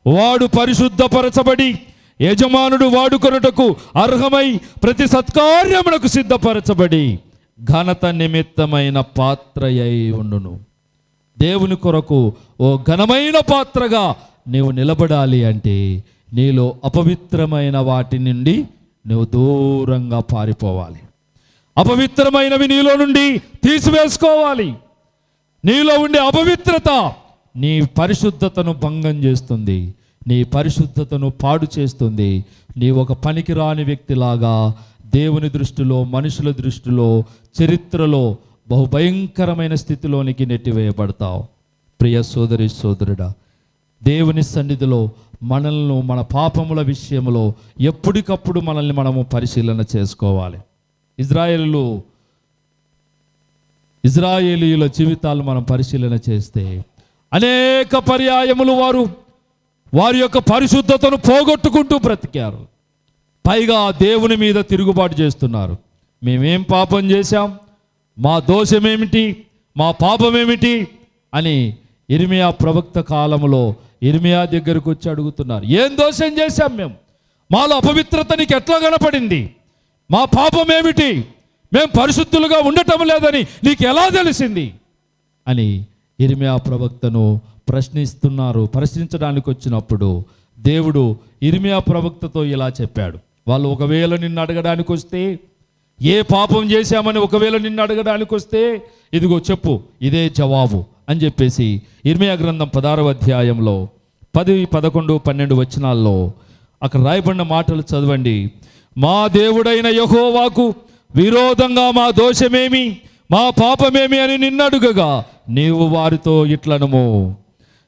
S1: వాడు పరిశుద్ధపరచబడి యజమానుడు వాడుకొనుటకు అర్హమై ప్రతి సత్కార్యమునకు సిద్ధపరచబడి ఘనత నిమిత్తమైన పాత్రయై ఉండును. దేవుని కొరకు ఓ ఘనమైన పాత్రగా నీవు నిలబడాలి అంటే నీలో అపవిత్రమైన వాటి నుండి నువ్వు దూరంగా పారిపోవాలి. అపవిత్రమైనవి నీలో నుండి తీసివేసుకోవాలి. నీలో ఉండే అపవిత్రత నీ పరిశుద్ధతను భంగం చేస్తుంది, నీ పరిశుద్ధతను పాడు చేస్తుంది. నీ ఒక పనికిరాని వ్యక్తిలాగా దేవుని దృష్టిలో, మనుషుల దృష్టిలో, చరిత్రలో బహుభయంకరమైన స్థితిలోనికి నెట్టివేయబడతావు. ప్రియ సోదరి సోదరుడా, దేవుని సన్నిధిలో మనల్ని, మన పాపముల విషయంలో ఎప్పటికప్పుడు మనల్ని మనము పరిశీలన చేసుకోవాలి. ఇజ్రాయేలీయుల జీవితాలు మనం పరిశీలన చేస్తే అనేక పర్యాయములు వారి యొక్క పరిశుద్ధతను పోగొట్టుకుంటూ బ్రతికారు. పైగా దేవుని మీద తిరుగుబాటు చేస్తున్నారు. మేమేం పాపం చేశాం, మా దోషమేమిటి, మా పాపమేమిటి అని ఇర్మియా ప్రవక్త కాలంలో ఇర్మియా దగ్గరకు వచ్చి అడుగుతున్నారు. ఏం దోషం చేశాం మేము? మాలో అపవిత్రత నీకు ఎట్లా కనపడింది? మా పాపం ఏమిటి? మేము పరిశుద్ధులుగా ఉండటం లేదని నీకు ఎలా తెలిసింది అని ఇర్మియా ప్రవక్తను ప్రశ్నించడానికి వచ్చినప్పుడు దేవుడు ఇర్మియా ప్రవక్తతో ఇలా చెప్పాడు. వాళ్ళు ఒకవేళ నిన్ను అడగడానికి వస్తే ఏ పాపం చేశామని ఒకవేళ నిన్ను అడగడానికి వస్తే ఇదిగో చెప్పు, ఇదే జవాబు అని చెప్పేసి ఇర్మియా గ్రంథం 16వ అధ్యాయంలో 10, 11, 12 వచనాల్లో అక్కడ రాయబడిన మాటలు చదవండి. మా దేవుడైన యెహోవాకు విరోధంగా మా దోషమేమి, మా పాపమేమి అని నిన్నడుగగా నీవు వారితో ఇట్లనము,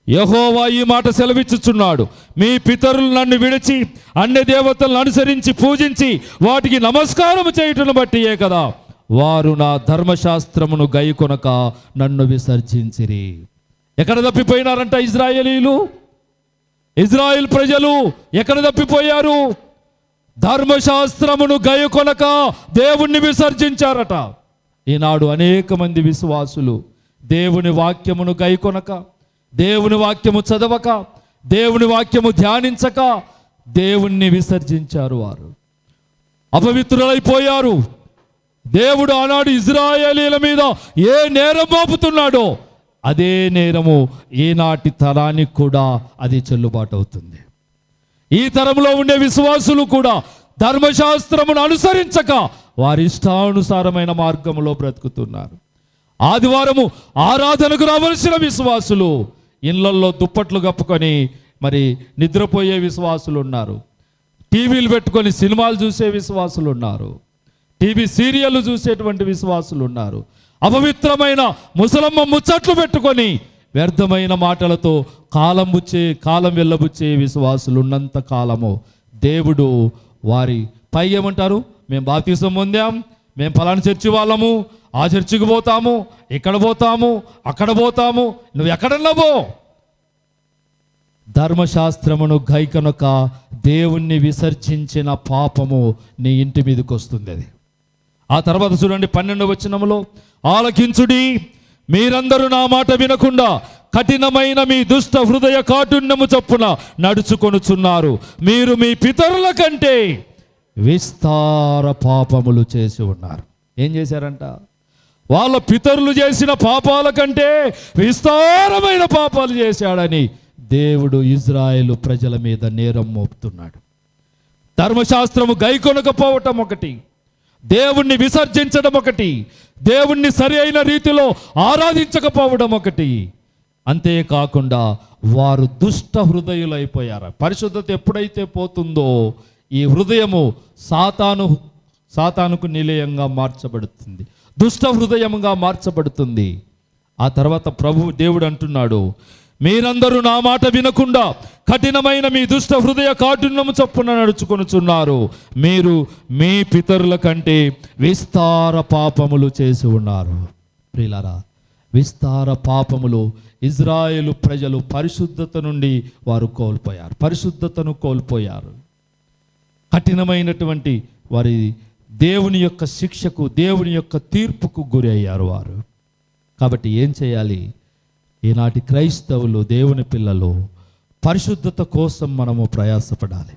S1: యెహోవా ఈ మాట సెలవిచ్చుచున్నాడు, మీ పితరులు నన్ను విడిచి అన్య దేవతలను అనుసరించి పూజించి వాటికి నమస్కారం చేయుటను బట్టియే కదా వారు నా ధర్మశాస్త్రమును గైకొనక నన్ను విసర్జించిరి. ఎక్కడ తప్పిపోయినారంట ఇజ్రాయేలీలు? ఇజ్రాయేల్ ప్రజలు ఎక్కడ తప్పిపోయారు? ధర్మశాస్త్రమును గైకొనక దేవుణ్ణి విసర్జించారట. ఈనాడు అనేక మంది విశ్వాసులు దేవుని వాక్యమును గైకొనక, దేవుని వాక్యము చదవక, దేవుని వాక్యము ధ్యానించక దేవుణ్ణి విసర్జించారు. వారు అపవిత్రులైపోయారు. దేవుడు ఆనాడు ఇజ్రాయేలీల మీద ఏ నేరం మోపుతున్నాడో అదే నేరము ఈనాటి తరానికి కూడా అది చెల్లుబాటు అవుతుంది. ఈ తరంలో ఉండే విశ్వాసులు కూడా ధర్మశాస్త్రమును అనుసరించక వారి ఇష్టానుసారమైన మార్గంలో బ్రతుకుతున్నారు. ఆదివారము ఆరాధనకు రావలసిన విశ్వాసులు ఇళ్లల్లో దుప్పట్లు కప్పుకొని మరి నిద్రపోయే విశ్వాసులు ఉన్నారు. టీవీలు పెట్టుకొని సినిమాలు చూసే విశ్వాసులు ఉన్నారు. టీవీ సీరియళ్ళు చూసేటువంటి విశ్వాసులు ఉన్నారు. అపవిత్రమైన ముసలమ్మ ముచ్చట్లు పెట్టుకొని వ్యర్థమైన మాటలతో కాలం వెళ్ళబుచ్చే విశ్వాసులు ఉన్నంత కాలము దేవుడు వారి పై ఏమంటారు, మేము బాప్తిసం పొందాం, మేము ఫలానా చర్చి వాళ్ళము, ఆ చర్చికి పోతాము, ఇక్కడ పోతాము, అక్కడ పోతాము, నువ్వు ఎక్కడన్నా పో. ధర్మశాస్త్రమును గైకొనక దేవుణ్ణి విసర్జించిన పాపము నీ ఇంటి మీదకి వస్తుంది. అది ఆ తర్వాత చూడండి 12వ వచనములో, ఆలకించుడి, మీరందరూ నా మాట వినకుండా కఠినమైన మీ దుష్ట హృదయ కాఠిన్యము చొప్పున నడుచుకొనుచున్నారు. మీరు మీ పితరుల కంటే విస్తార పాపములు చేసి ఉన్నారు. ఏం చేశారంట? వాళ్ళ పితరులు చేసిన పాపాల కంటే విస్తారమైన పాపాలు చేశాడని దేవుడు ఇజ్రాయేలు ప్రజల మీద నేరం మోపుతున్నాడు. ధర్మశాస్త్రము గైకొనకపోవటం ఒకటి, దేవుణ్ణి విసర్జించడం ఒకటి, దేవుణ్ణి సరి అయిన రీతిలో ఆరాధించకపోవడం ఒకటి. అంతేకాకుండా వారు దుష్ట హృదయులైపోయారు. పరిశుద్ధత ఎప్పుడైతే పోతుందో ఈ హృదయము సాతానుకు నిలయంగా మార్చబడుతుంది, దుష్ట హృదయముగా మార్చబడుతుంది. ఆ తర్వాత దేవుడు అంటున్నాడు, మీరందరూ నా మాట వినకుండా కఠినమైన మీ దుష్ట హృదయ కాఠిన్యము చొప్పున నడుచుకొనుచున్నారు. మీరు మీ పితరుల కంటే విస్తార పాపములు చేసి ఉన్నారు. ప్రియులారా, విస్తార పాపములు ఇజ్రాయేలు ప్రజలు పరిశుద్ధత నుండి వారు కోల్పోయారు, పరిశుద్ధతను కోల్పోయారు. కఠినమైనటువంటి వారి దేవుని యొక్క శిక్షకు, దేవుని యొక్క తీర్పుకు గురి అయ్యారు వారు. కాబట్టి ఏం చేయాలి? ఈనాటి క్రైస్తవులు, దేవుని పిల్లలు, పరిశుద్ధత కోసం మనము ప్రయాసపడాలి.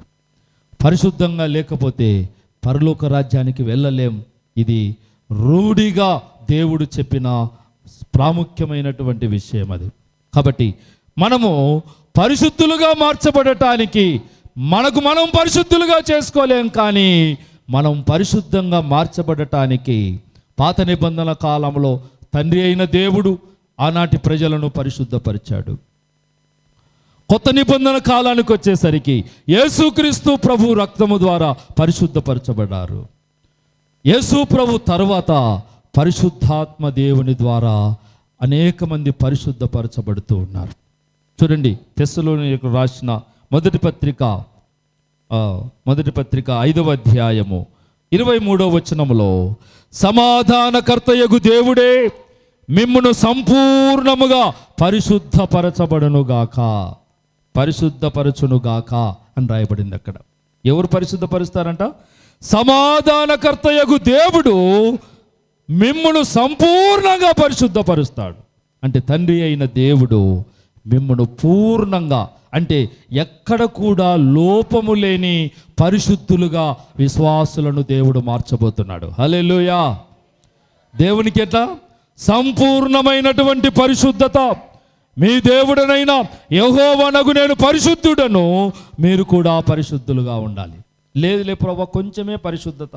S1: పరిశుద్ధంగా లేకపోతే పరలోక రాజ్యానికి వెళ్ళలేం. ఇది రూఢిగా దేవుడు చెప్పిన ప్రాముఖ్యమైనటువంటి విషయం అది. కాబట్టి మనము పరిశుద్ధులుగా మార్చబడటానికి మనకు మనం పరిశుద్ధులుగా చేసుకోలేం, కానీ మనం పరిశుద్ధంగా మార్చబడటానికి పాత నిబంధన కాలంలో తండ్రి అయిన దేవుడు ఆనాటి ప్రజలను పరిశుద్ధపరిచాడు. కొత్త నిబంధన కాలానికి వచ్చేసరికి యేసుక్రీస్తు ప్రభు రక్తము ద్వారా పరిశుద్ధపరచబడ్డారు. యేసు ప్రభు తర్వాత పరిశుద్ధాత్మ దేవుని ద్వారా అనేక మంది పరిశుద్ధపరచబడుతూ ఉన్నారు. చూడండి, తెస్సలోనికీయులకు రాసిన మొదటి పత్రిక 5వ అధ్యాయము 23వ వచనములో, సమాధానకర్తయగు దేవుడే మిమ్మును సంపూర్ణముగా పరిశుద్ధపరచునుగాక అని రాయబడింది అక్కడ. ఎవరు పరిశుద్ధపరుస్తారంట? సమాధానకర్తయగు దేవుడు మిమ్మును సంపూర్ణంగా పరిశుద్ధపరుస్తాడు. అంటే తండ్రి అయిన దేవుడు మిమ్మును పూర్ణంగా, అంటే ఎక్కడ కూడా లోపము లేని పరిశుద్ధులుగా విశ్వాసులను దేవుడు మార్చబోతున్నాడు. హల్లెలూయా! దేవునికి ఎట్లా? సంపూర్ణమైనటువంటి పరిశుద్ధత. మీ దేవుడనైనా యెహోవానగు నేను పరిశుద్ధుడను, మీరు కూడా పరిశుద్ధులుగా ఉండాలి. లేదులే ప్రభు కొంచెమే పరిశుద్ధత,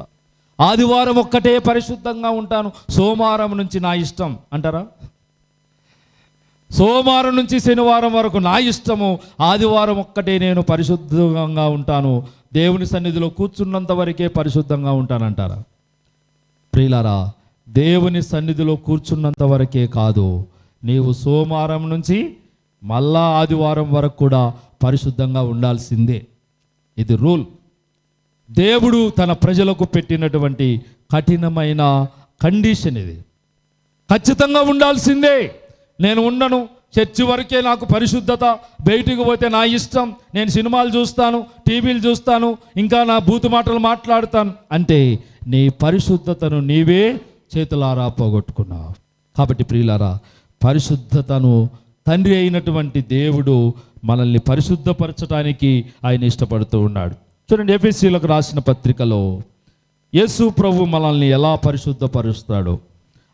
S1: ఆదివారం ఒక్కటే పరిశుద్ధంగా ఉంటాను, సోమవారం నుంచి నా ఇష్టం అంటారా? సోమవారం నుంచి శనివారం వరకు నా ఇష్టము, ఆదివారం ఒక్కటే నేను పరిశుద్ధంగా ఉంటాను, దేవుని సన్నిధిలో కూర్చున్నంత వరకే పరిశుద్ధంగా ఉంటానంటారా? ప్రియులారా, దేవుని సన్నిధిలో కూర్చున్నంత వరకే కాదు, నీవు సోమవారం నుంచి మళ్ళా ఆదివారం వరకు కూడా పరిశుద్ధంగా ఉండాల్సిందే. ఇది రూల్. దేవుడు తన ప్రజలకు పెట్టినటువంటి కఠినమైన కండిషన్ ఇది. ఖచ్చితంగా ఉండాల్సిందే. నేను ఉండను, చర్చి వరకే నాకు పరిశుద్ధత, బయటికి పోతే నా ఇష్టం, నేను సినిమాలు చూస్తాను, టీవీలు చూస్తాను, ఇంకా నా బూతు మాటలు మాట్లాడుతాను అంటే నీ పరిశుద్ధతను నీవే చేతులారా పోగొట్టుకున్నావు. కాబట్టి ప్రియులారా, పరిశుద్ధతను తండ్రి అయినటువంటి దేవుడు మనల్ని పరిశుద్ధపరచడానికి ఆయన ఇష్టపడుతూ ఉన్నాడు. చూడండి, ఎఫెసీయులకు రాసిన పత్రికలో యేసు ప్రభు మనల్ని ఎలా పరిశుద్ధపరుస్తాడు.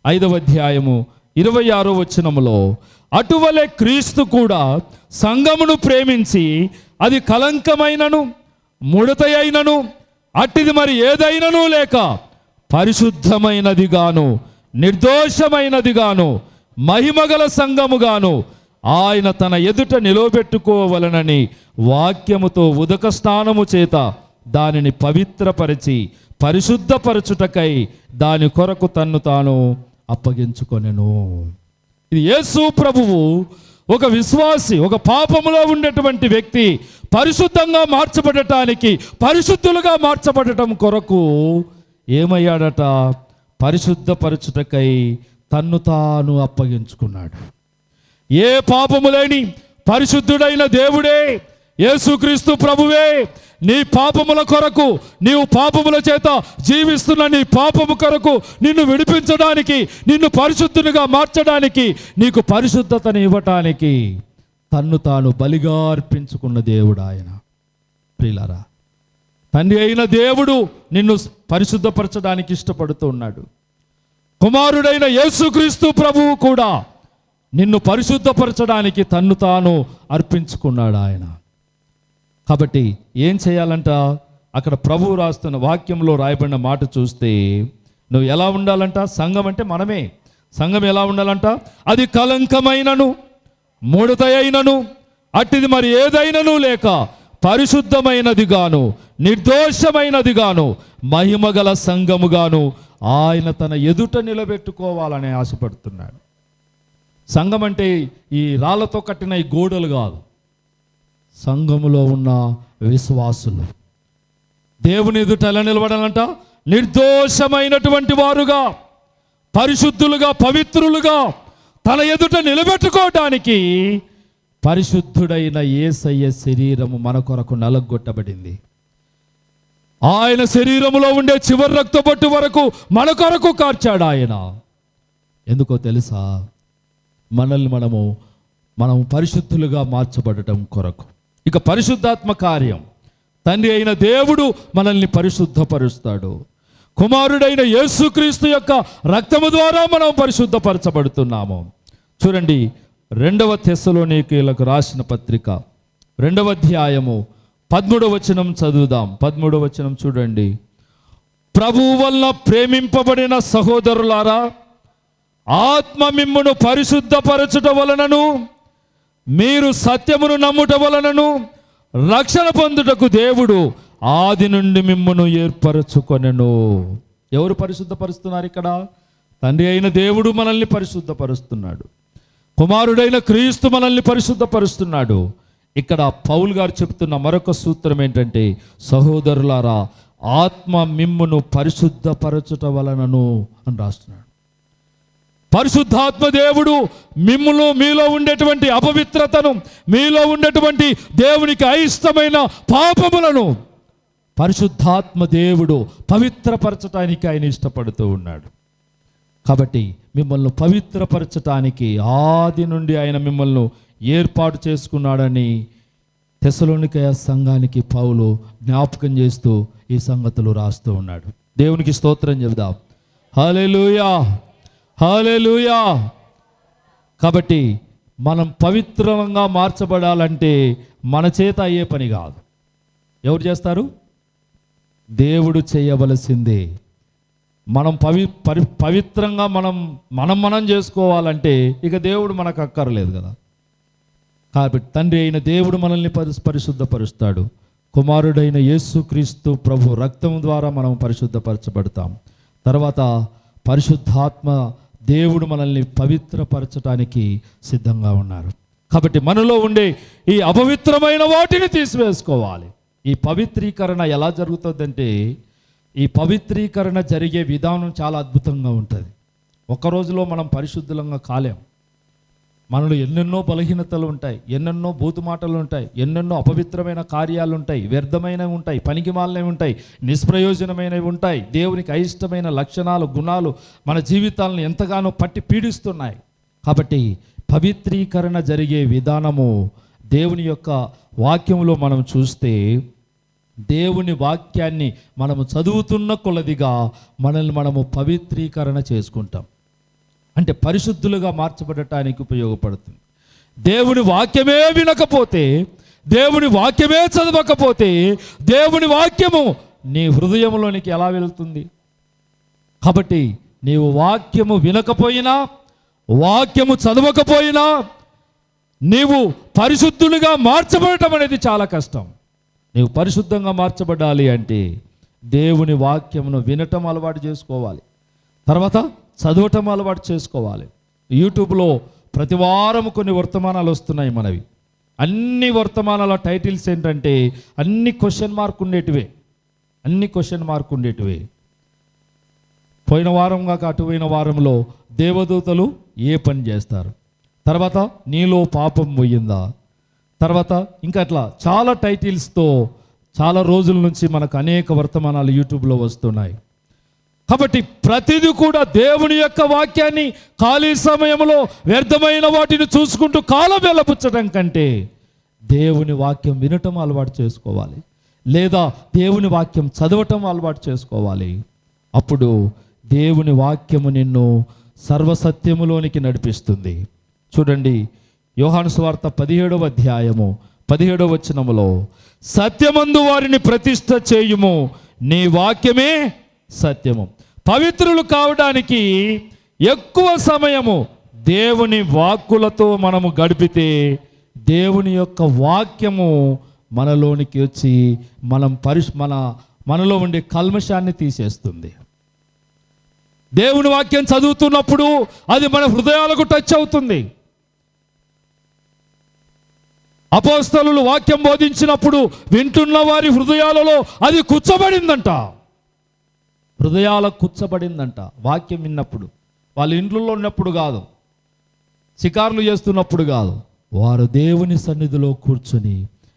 S1: 5వ అధ్యాయము 26వ వచనములో, అటువలే క్రీస్తు కూడా సంఘమును ప్రేమించి అది కలంకమైనను ముడత అయినను అట్టిది మరి ఏదైనను లేక పరిశుద్ధమైనదిగాను నిర్దోషమైనదిగాను మహిమగల సంఘముగాను ఆయన తన ఎదుట నిలవబెట్టుకోవలనని వాక్యముతో ఉదక స్నానము చేత దానిని పవిత్రపరిచి పరిశుద్ధపరచుటకై దాని కొరకు తన్ను తాను అప్పగించుకొనెను. ఇది యేసు ప్రభువు ఒక విశ్వాసి, ఒక పాపములో ఉండేటువంటి వ్యక్తి పరిశుద్ధంగా మార్చబడటానికి, పరిశుద్ధులుగా మార్చబడటం కొరకు ఏమయ్యాడట? పరిశుద్ధపరచుటకై తన్ను తాను అప్పగించుకున్నాడు. ఏ పాపము లేని పరిశుద్ధుడైన దేవుడే, యేసుక్రీస్తు ప్రభువే నీ పాపముల కొరకు, నీవు పాపముల చేత జీవిస్తున్న నీ పాపము కొరకు నిన్ను విడిపించడానికి, నిన్ను పరిశుద్ధునిగా మార్చడానికి, నీకు పరిశుద్ధతను ఇవ్వటానికి తన్ను తాను బలిగా అర్పించుకున్న దేవుడు ఆయన. ప్రియులారా, తండ్రి అయిన దేవుడు నిన్ను పరిశుద్ధపరచడానికి ఇష్టపడుతూ ఉన్నాడు. కుమారుడైన యేసుక్రీస్తు ప్రభువు కూడా నిన్ను పరిశుద్ధపరచడానికి తన్ను తాను అర్పించుకున్నాడు ఆయన. కాబట్టి ఏం చేయాలంట? అక్కడ ప్రభువు రాస్తున్న వాక్యంలో రాయబడిన మాట చూస్తే నువ్వు ఎలా ఉండాలంట? సంఘం అంటే మనమే. సంఘం ఎలా ఉండాలంట? అది కలంకమైనను ముడత అయినను అట్టిది మరి ఏదైనను లేక పరిశుద్ధమైనదిగాను నిర్దోషమైనదిగాను మహిమగల సంఘముగాను ఆయన తన ఎదుట నిలబెట్టుకోవాలని ఆశపడుతున్నాడు. సంఘం అంటే ఈ రాళ్లతో కట్టిన ఈ గోడలు కాదు, సంఘములో ఉన్న విశ్వాసులు దేవుని ఎదుట ఎలా నిలబడాలంట? నిర్దోషమైనటువంటి వారుగా, పరిశుద్ధులుగా, పవిత్రులుగా తన ఎదుట నిలబెట్టుకోవటానికి పరిశుద్ధుడైన యేసయ్య శరీరము మన కొరకు నలగొట్టబడింది. ఆయన శరీరములో ఉండే చివరి రక్తబొట్టు వరకు మన కొరకు కార్చాడు ఆయన. ఎందుకో తెలుసా? మనల్ని మనం పరిశుద్ధులుగా మార్చబడటం కొరకు. ఇక పరిశుద్ధాత్మ కార్యం, తండ్రి అయిన దేవుడు మనల్ని పరిశుద్ధపరుస్తాడు. కుమారుడైన యేసుక్రీస్తు యొక్క రక్తము ద్వారా మనం పరిశుద్ధపరచబడుతున్నాము. చూడండి, 2వ తెస్సలోనికీయులకు రాసిన పత్రిక 2వ అధ్యాయము 13వ వచనం చదువుదాం. 13వ వచనం చూడండి. ప్రభువు వలన ప్రేమింపబడిన సహోదరులారా, ఆత్మ మిమ్మును పరిశుద్ధపరచుట వలనను మీరు సత్యమును నమ్ముట వలనను రక్షణ పొందుటకు దేవుడు ఆది నుండి మిమ్మును ఏర్పరచుకొనెను. ఎవరు పరిశుద్ధపరుస్తున్నారు ఇక్కడ? తండ్రి అయిన దేవుడు మనల్ని పరిశుద్ధపరుస్తున్నాడు. కుమారుడైన క్రీస్తు మనల్ని పరిశుద్ధపరుస్తున్నాడు. ఇక్కడ పౌలు గారు చెప్తున్న మరొక సూత్రం ఏంటంటే, సహోదరులారా, ఆత్మ మిమ్మును పరిశుద్ధపరచుట వలనను అని రాస్తున్నాడు. పరిశుద్ధాత్మ దేవుడు మిమ్మును, మీలో ఉండేటువంటి అపవిత్రతను, మీలో ఉండేటువంటి దేవునికి అయిష్టమైన పాపములను పరిశుద్ధాత్మ దేవుడు పవిత్రపరచటానికి ఆయన ఇష్టపడుతూ ఉన్నాడు. కాబట్టి మిమ్మల్ని పవిత్రపరచటానికి ఆది నుండి ఆయన మిమ్మల్ని ఏర్పాటు చేసుకున్నాడని తెస్సలోనికయ సంఘానికి పౌలు జ్ఞాపకం చేస్తూ ఈ సంగతులు రాస్తూ ఉన్నాడు. దేవునికి స్తోత్రం చెబుదాం. హల్లెలూయా, హల్లెలూయా. కాబట్టి మనం పవిత్రంగా మార్చబడాలంటే మన చేత అయ్యే పని కాదు. ఎవరు చేస్తారు? దేవుడు చేయవలసిందే. మనం పవిత్రంగా మనం చేసుకోవాలంటే ఇక దేవుడు మనకు అక్కర్లేదు కదా. కాబట్టి తండ్రి అయిన దేవుడు మనల్ని పరిశుద్ధపరుస్తాడు. కుమారుడైన యేసుక్రీస్తు ప్రభు రక్తం ద్వారా మనం పరిశుద్ధపరచబడతాం. తర్వాత పరిశుద్ధాత్మ దేవుడు మనల్ని పవిత్రపరచడానికి సిద్ధంగా ఉన్నారు. కాబట్టి మనలో ఉండే ఈ అపవిత్రమైన వాటిని తీసివేసుకోవాలి. ఈ పవిత్రీకరణ ఎలా జరుగుతుందంటే, ఈ పవిత్రీకరణ జరిగే విధానం చాలా అద్భుతంగా ఉంటుంది. ఒక రోజులో మనం పరిశుద్ధంగా కాలేం. మనలో ఎన్నెన్నో బలహీనతలు ఉంటాయి, ఎన్నెన్నో బూతు మాటలు ఉంటాయి, ఎన్నెన్నో అపవిత్రమైన కార్యాలు ఉంటాయి, వ్యర్థమైనవి ఉంటాయి, పనికిమాలినవి ఉంటాయి, నిష్ప్రయోజనమైనవి ఉంటాయి. దేవునికి అయిష్టమైన లక్షణాలు, గుణాలు మన జీవితాలను ఎంతగానో పట్టి పీడిస్తున్నాయి. కాబట్టి పవిత్రీకరణ జరిగే విధానము దేవుని యొక్క వాక్యంలో మనం చూస్తే, దేవుని వాక్యాన్ని మనము చదువుతున్న కొలదిగా మనల్ని మనము పవిత్రీకరణ చేసుకుంటాం. అంటే పరిశుద్ధులుగా మార్చబడటానికి ఉపయోగపడుతుంది. దేవుని వాక్యమే వినకపోతే, దేవుని వాక్యమే చదవకపోతే, దేవుని వాక్యము నీ హృదయంలోనికి ఎలా వెళుతుంది? కాబట్టి నీవు వాక్యము వినకపోయినా, వాక్యము చదవకపోయినా, నీవు పరిశుద్ధులుగా మార్చబడటం అనేది చాలా కష్టం. నీవు పరిశుద్ధంగా మార్చబడాలి అంటే దేవుని వాక్యమును వినటం అలవాటు చేసుకోవాలి, తర్వాత చదవటం అలవాటు చేసుకోవాలి. యూట్యూబ్లో ప్రతి వారం కొన్ని వర్తమానాలు వస్తున్నాయి మనవి. అన్ని వర్తమానాల టైటిల్స్ ఏంటంటే అన్ని క్వశ్చన్ మార్క్ ఉండేటివే. పోయిన వారంగా అటుపోయిన వారంలో దేవదూతలు ఏ పని చేస్తారు, తర్వాత నీలో పాపం పోయిందా, తర్వాత ఇంకా అట్లా చాలా టైటిల్స్తో చాలా రోజుల నుంచి మనకు అనేక వర్తమానాలు యూట్యూబ్లో వస్తున్నాయి. కాబట్టి ప్రతిదీ కూడా దేవుని యొక్క వాక్యాన్ని ఖాళీ సమయంలో వ్యర్థమైన వాటిని చూసుకుంటూ కాలం వెళ్ళపుచ్చడం కంటే దేవుని వాక్యం వినటం అలవాటు చేసుకోవాలి, లేదా దేవుని వాక్యం చదవటం అలవాటు చేసుకోవాలి. అప్పుడు దేవుని వాక్యము నిన్ను సర్వసత్యములోనికి నడిపిస్తుంది. చూడండి, యోహాను సువార్త 17వ అధ్యాయము 17వ వచనములో, సత్యమందు వారిని ప్రతిష్ఠ చేయుము, నీ వాక్యమే సత్యము. పవిత్రులు కావడానికి ఎక్కువ సమయము దేవుని వాక్కులతో మనము గడిపితే దేవుని యొక్క వాక్యము మనలోనికి వచ్చి మనలో ఉండే కల్మషాన్ని తీసేస్తుంది. దేవుని వాక్యం చదువుతున్నప్పుడు అది మన హృదయాలకు టచ్ అవుతుంది. అపోస్తలులు వాక్యం బోధించినప్పుడు వింటున్న వారి హృదయాలలో అది కూర్చోబడిందంట. హృదయాలకు కూర్చోబడిందంట వాక్యం విన్నప్పుడు. వాళ్ళ ఇంట్లో ఉన్నప్పుడు కాదు, షికారులు చేస్తున్నప్పుడు కాదు, వారు దేవుని సన్నిధిలో కూర్చొని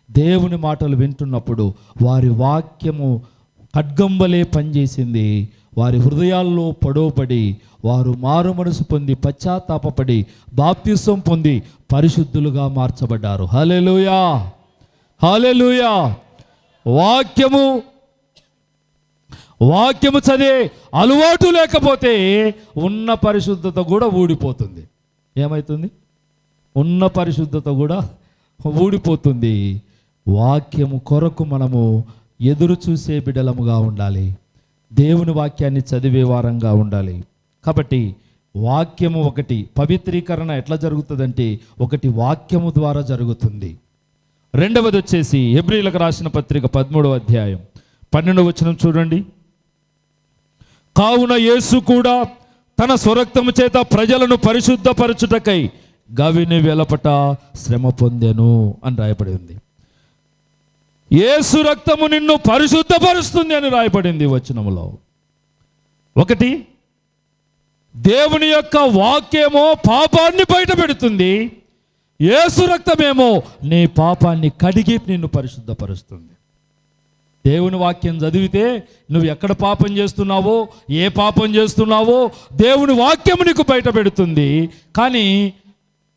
S1: దేవుని మాటలు వింటున్నప్పుడు వారి వాక్యము ఖడ్గంబలే పనిచేసింది. వారి హృదయాల్లో పొడవబడి వారు మారు మనసు పొంది పశ్చాత్తాపపడి బాప్తిసం పొంది పరిశుద్ధులుగా మార్చబడ్డారు. హల్లెలూయా, హల్లెలూయా. వాక్యము చదివే అలవాటు లేకపోతే ఉన్న పరిశుద్ధత కూడా ఊడిపోతుంది. ఏమవుతుంది? ఉన్న పరిశుద్ధత కూడా ఊడిపోతుంది. వాక్యము కొరకు మనము ఎదురు చూసే బిడ్డలముగా ఉండాలి, దేవుని వాక్యాన్ని చదివే వారంగా ఉండాలి. కాబట్టి వాక్యము ఒకటి, పవిత్రీకరణ ఎట్లా జరుగుతుందంటే ఒకటి వాక్యము ద్వారా జరుగుతుంది. రెండవది వచ్చేసి హెబ్రీయులకు రాసిన పత్రిక 13వ అధ్యాయం 12వ వచనం చూడండి. కావున యేసు కూడా తన స్వరక్తము చేత ప్రజలను పరిశుద్ధపరచుటకై గవిని వెలపట శ్రమ పొందెను అని రాయబడి ఉంది. యేసు రక్తము నిన్ను పరిశుద్ధపరుస్తుంది అని రాయబడింది వచనములో. ఒకటి, దేవుని యొక్క వాక్యమో పాపాన్ని బయట పెడుతుంది, యేసు రక్తమేమో నీ పాపాన్ని కడిగి నిన్ను పరిశుద్ధపరుస్తుంది. దేవుని వాక్యం చదివితే నువ్వు ఎక్కడ పాపం చేస్తున్నావో, ఏ పాపం చేస్తున్నావో దేవుని వాక్యం నీకు బయట పెడుతుంది. కానీ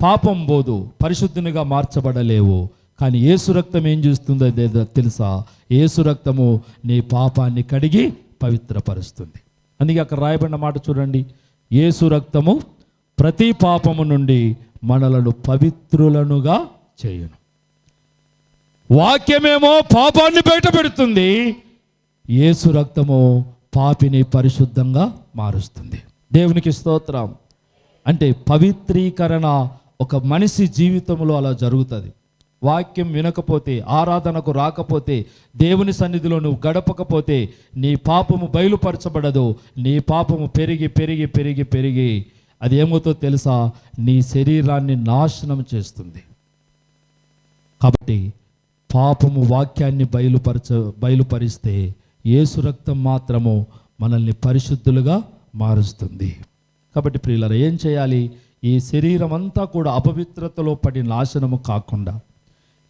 S1: పాపం పోదు, పరిశుద్ధునిగా మార్చబడలేవు. కానీ యేసు రక్తం ఏం చేస్తుందో తెలుసా? యేసు రక్తము నీ పాపాన్ని కడిగి పవిత్రపరుస్తుంది. అందుకే అక్కడ రాయబడిన మాట చూడండి, యేసు రక్తము ప్రతి పాపము నుండి మనలను పవిత్రులనుగా చేయును. వాక్యమేమో పాపాన్ని బయట పెడుతుంది, యేసు రక్తము పాపిని పరిశుద్ధంగా మారుస్తుంది. దేవునికి స్తోత్రం. అంటే పవిత్రీకరణ ఒక మనిషి జీవితంలో అలా జరుగుతుంది. వాక్యం వినకపోతే, ఆరాధనకు రాకపోతే, దేవుని సన్నిధిలో నువ్వు గడపకపోతే నీ పాపము బయలుపరచబడదు. నీ పాపము పెరిగి పెరిగి పెరిగి పెరిగి అది ఏమవుతో తెలుసా? నీ శరీరాన్ని నాశనం చేస్తుంది. కాబట్టి పాపము వాక్యాన్ని బయలుపరిస్తే యేసు రక్తం మాత్రము మనల్ని పరిశుద్ధులుగా మారుస్తుంది. కాబట్టి ప్రియులారా, ఏం చేయాలి? ఈ శరీరం అంతా కూడా అపవిత్రతలో పడి నాశనము కాకుండా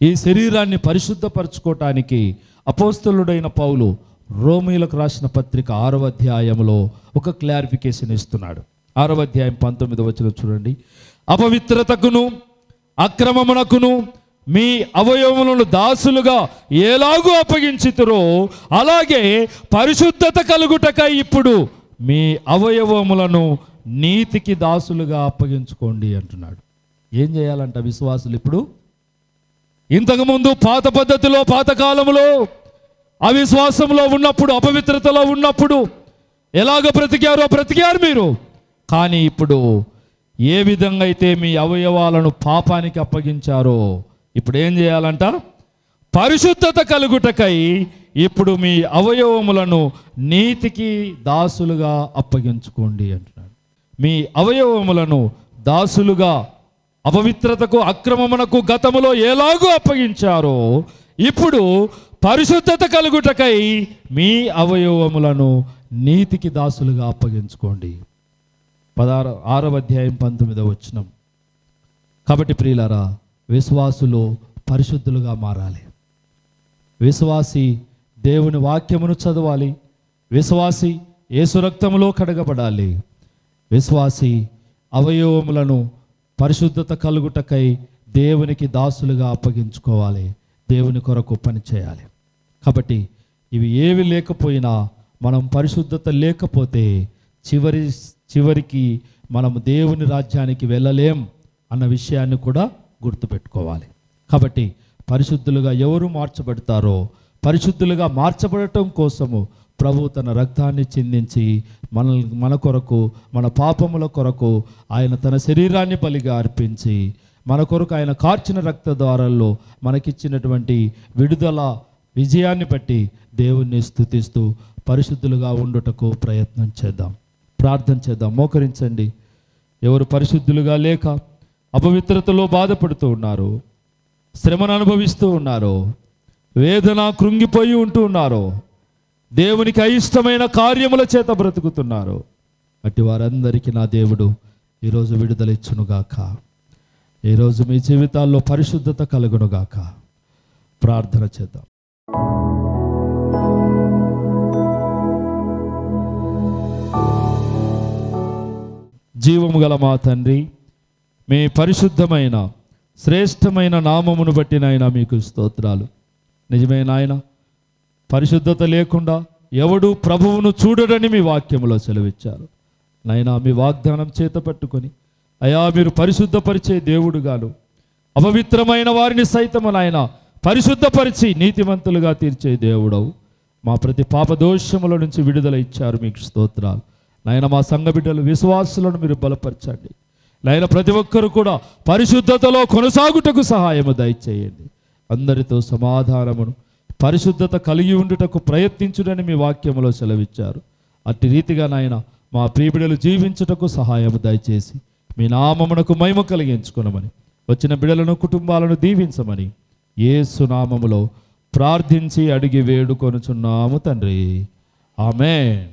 S1: ఈ శరీరాన్ని పరిశుద్ధపరచుకోవటానికి అపోస్తలుడైన పౌలు రోమీయులకు రాసిన పత్రిక 6వ అధ్యాయంలో ఒక క్లారిఫికేషన్ ఇస్తున్నాడు. 6వ అధ్యాయం 19వ వచనం చూడండి. అపవిత్రతకును అక్రమమునకును మీ అవయవములను దాసులుగా ఎలాగూ అప్పగించితురో అలాగే పరిశుద్ధత కలుగుటకై ఇప్పుడు మీ అవయవములను నీతికి దాసులుగా అప్పగించుకోండి అంటున్నాడు. ఏం చేయాలంట విశ్వాసులు? ఇప్పుడు ఇంతకుముందు పాత పద్ధతిలో, పాతకాలంలో అవిశ్వాసంలో ఉన్నప్పుడు, అపవిత్రతలో ఉన్నప్పుడు ఎలాగ బ్రతికారు మీరు. కానీ ఇప్పుడు ఏ విధంగా అయితే మీ అవయవాలను పాపానికి అప్పగించారో ఇప్పుడు ఏం చేయాలంట? పరిశుద్ధత కలుగుటకై ఇప్పుడు మీ అవయవములను నీతికి దాసులుగా అప్పగించుకోండి అంటున్నాడు. మీ అవయవములను దాసులుగా అపవిత్రతకు అక్రమమునకు గతములో ఎలాగూ అప్పగించారో ఇప్పుడు పరిశుద్ధత కలుగుటకై మీ అవయవములను నీతికి దాసులుగా అప్పగించుకోండి. 6వ అధ్యాయం 19వ వచనం. కాబట్టి ప్రియులారా, విశ్వాసులు పరిశుద్ధులుగా మారాలి. విశ్వాసి దేవుని వాక్యమును చదవాలి. విశ్వాసి యేసు రక్తములో కడగబడాలి. విశ్వాసి అవయవములను పరిశుద్ధత కలుగుటకై దేవునికి దాసులుగా అప్పగించుకోవాలి. దేవుని కొరకు పనిచేయాలి. కాబట్టి ఇవి ఏవి లేకపోయినా, మనం పరిశుద్ధత లేకపోతే చివరికి మనం దేవుని రాజ్యానికి వెళ్ళలేం అన్న విషయాన్ని కూడా గుర్తుపెట్టుకోవాలి. కాబట్టి పరిశుద్ధులుగా ఎవరు మార్చబడతారో, పరిశుద్ధులుగా మార్చబడటం కోసము ప్రభు తన రక్తాన్ని చిందించి మన కొరకు, మన పాపముల కొరకు ఆయన తన శరీరాన్ని బలిగా అర్పించి మన కొరకు ఆయన కార్చిన రక్త ద్వారాల్లో మనకిచ్చినటువంటి విడుదల విజయాన్ని బట్టి దేవుణ్ణి స్తుతిస్తూ పరిశుద్ధులుగా ఉండుటకు ప్రయత్నం చేద్దాం. ప్రార్థన చేద్దాం. మోకరించండి. ఎవరు పరిశుద్ధులుగా లేక అపవిత్రతలో బాధపడుతూ ఉన్నారు, శ్రమను అనుభవిస్తూ ఉన్నారు, వేదన కృంగిపోయి ఉంటూ ఉన్నారు, దేవునికి అయిష్టమైన కార్యముల చేత బ్రతుకుతున్నారు, అట్టి వారందరికీ నా దేవుడు ఈరోజు విడుదల ఇచ్చునుగాక. ఈరోజు మీ జీవితాల్లో పరిశుద్ధత కలుగునుగాక. ప్రార్థన చేద్దాం. జీవము గల మా తండ్రి, మీ పరిశుద్ధమైన శ్రేష్టమైన నామమును బట్టి నాయన మీకు స్తోత్రాలు. నిజమే నాయన, పరిశుద్ధత లేకుండా ఎవడు ప్రభువును చూడడని మీ వాక్యములో సెలవిచ్చారు. నాయనా, మీ వాగ్దానం చేత పట్టుకొని అయా మీరు పరిశుద్ధపరిచే దేవుడుగాను, అపవిత్రమైన వారిని సైతము నాయన పరిశుద్ధపరిచి నీతిమంతులుగా తీర్చే దేవుడవు. మా ప్రతి పాప దోషముల నుంచి విడుదల ఇచ్చారు, మీకు స్తోత్రాలు. నాయన, మా సంఘ బిడ్డలు విశ్వాసులను మీరు బలపరచండి. నాయన, ప్రతి ఒక్కరు కూడా పరిశుద్ధతలో కొనసాగుటకు సహాయము దయచేయండి. అందరితో సమాధానమును పరిశుద్ధత కలిగి ఉండుటకు ప్రయత్నించుడని మీ వాక్యములో సెలవిచ్చారు. అట్టి రీతిగా నాయన మా ప్రియబిడలు జీవించుటకు సహాయము దయచేసి మీ నామమునకు మహిమ కలిగించుకునమని, వచ్చిన బిడలను కుటుంబాలను దీవించమని యేసు నామములో ప్రార్థించి అడిగి వేడుకొనుచున్నాము తండ్రి. ఆమేన్.